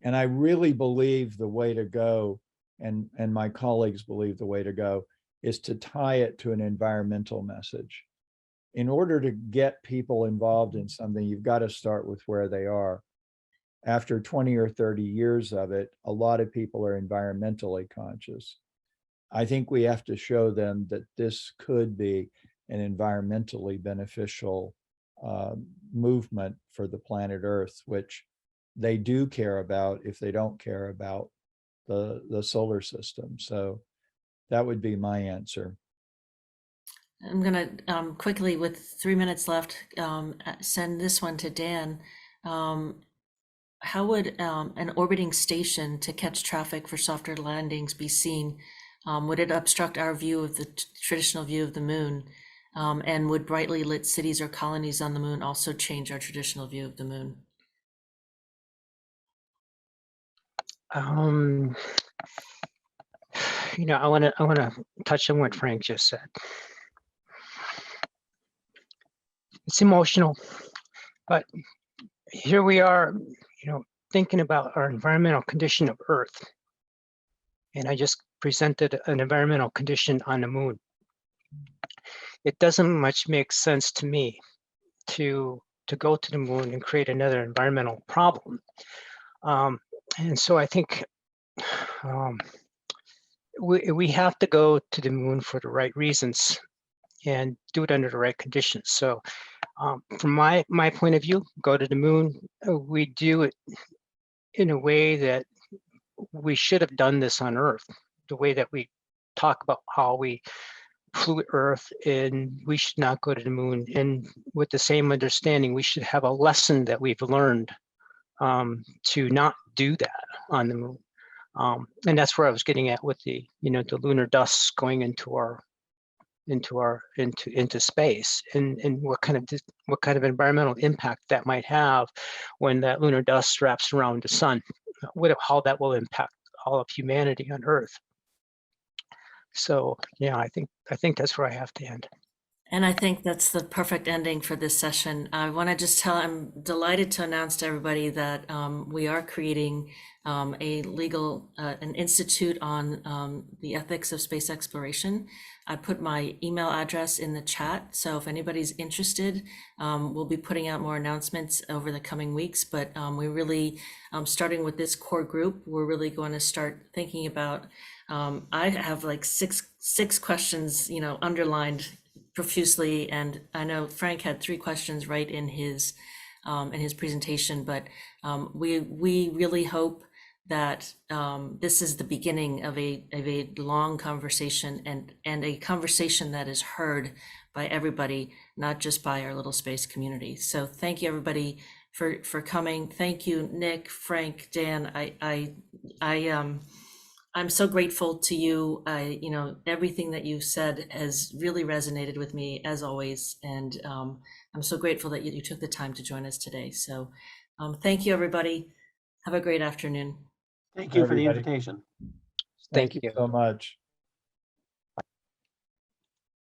And I really believe the way to go, and my colleagues believe the way to go, is to tie it to an environmental message. In order to get people involved in something, you've got to start with where they are. After 20 or 30 years of it, a lot of people are environmentally conscious. I think we have to show them that this could be an environmentally beneficial movement for the planet Earth, which they do care about if they don't care about the solar system. So that would be my answer. I'm gonna quickly, with 3 minutes left, send this one to Dan. How would an orbiting station to catch traffic for softer landings be seen? Would it obstruct our view of the traditional view of the moon? And would brightly lit cities or colonies on the moon also change our traditional view of the moon? I want to touch on what Frank just said. It's emotional, but here we are, thinking about our environmental condition of Earth. And I just presented an environmental condition on the moon. It doesn't much make sense to me to go to the moon and create another environmental problem. And so I think we have to go to the moon for the right reasons and do it under the right conditions. So from my point of view, go to the moon. We do it in a way that we should have done this on Earth, the way that we talk about how we flew Earth, and we should not go to the moon. And with the same understanding, we should have a lesson that we've learned to not do that on the moon. And that's where I was getting at with the lunar dust going into space, and what kind of environmental impact that might have when that lunar dust wraps around the sun, how that will impact all of humanity on Earth. So yeah, I think that's where I have to end. And I think that's the perfect ending for this session. I want to just I'm delighted to announce to everybody that we are creating an institute on the ethics of space exploration. I put my email address in the chat, so if anybody's interested, we'll be putting out more announcements over the coming weeks. But we really, starting with this core group, we're really going to start thinking about. I have like six questions, underlined profusely, and I know Frank had 3 questions right in his presentation, but we really hope that this is the beginning of a long conversation, and a conversation that is heard by everybody, not just by our little space community. So thank you everybody for coming. Thank you, Nick, Frank, Dan. I'm so grateful to you. Everything that you've said has really resonated with me, as always. And I'm so grateful that you took the time to join us today. So thank you, everybody. Have a great afternoon. Thank you for the Everybody. invitation. Thank you you so much.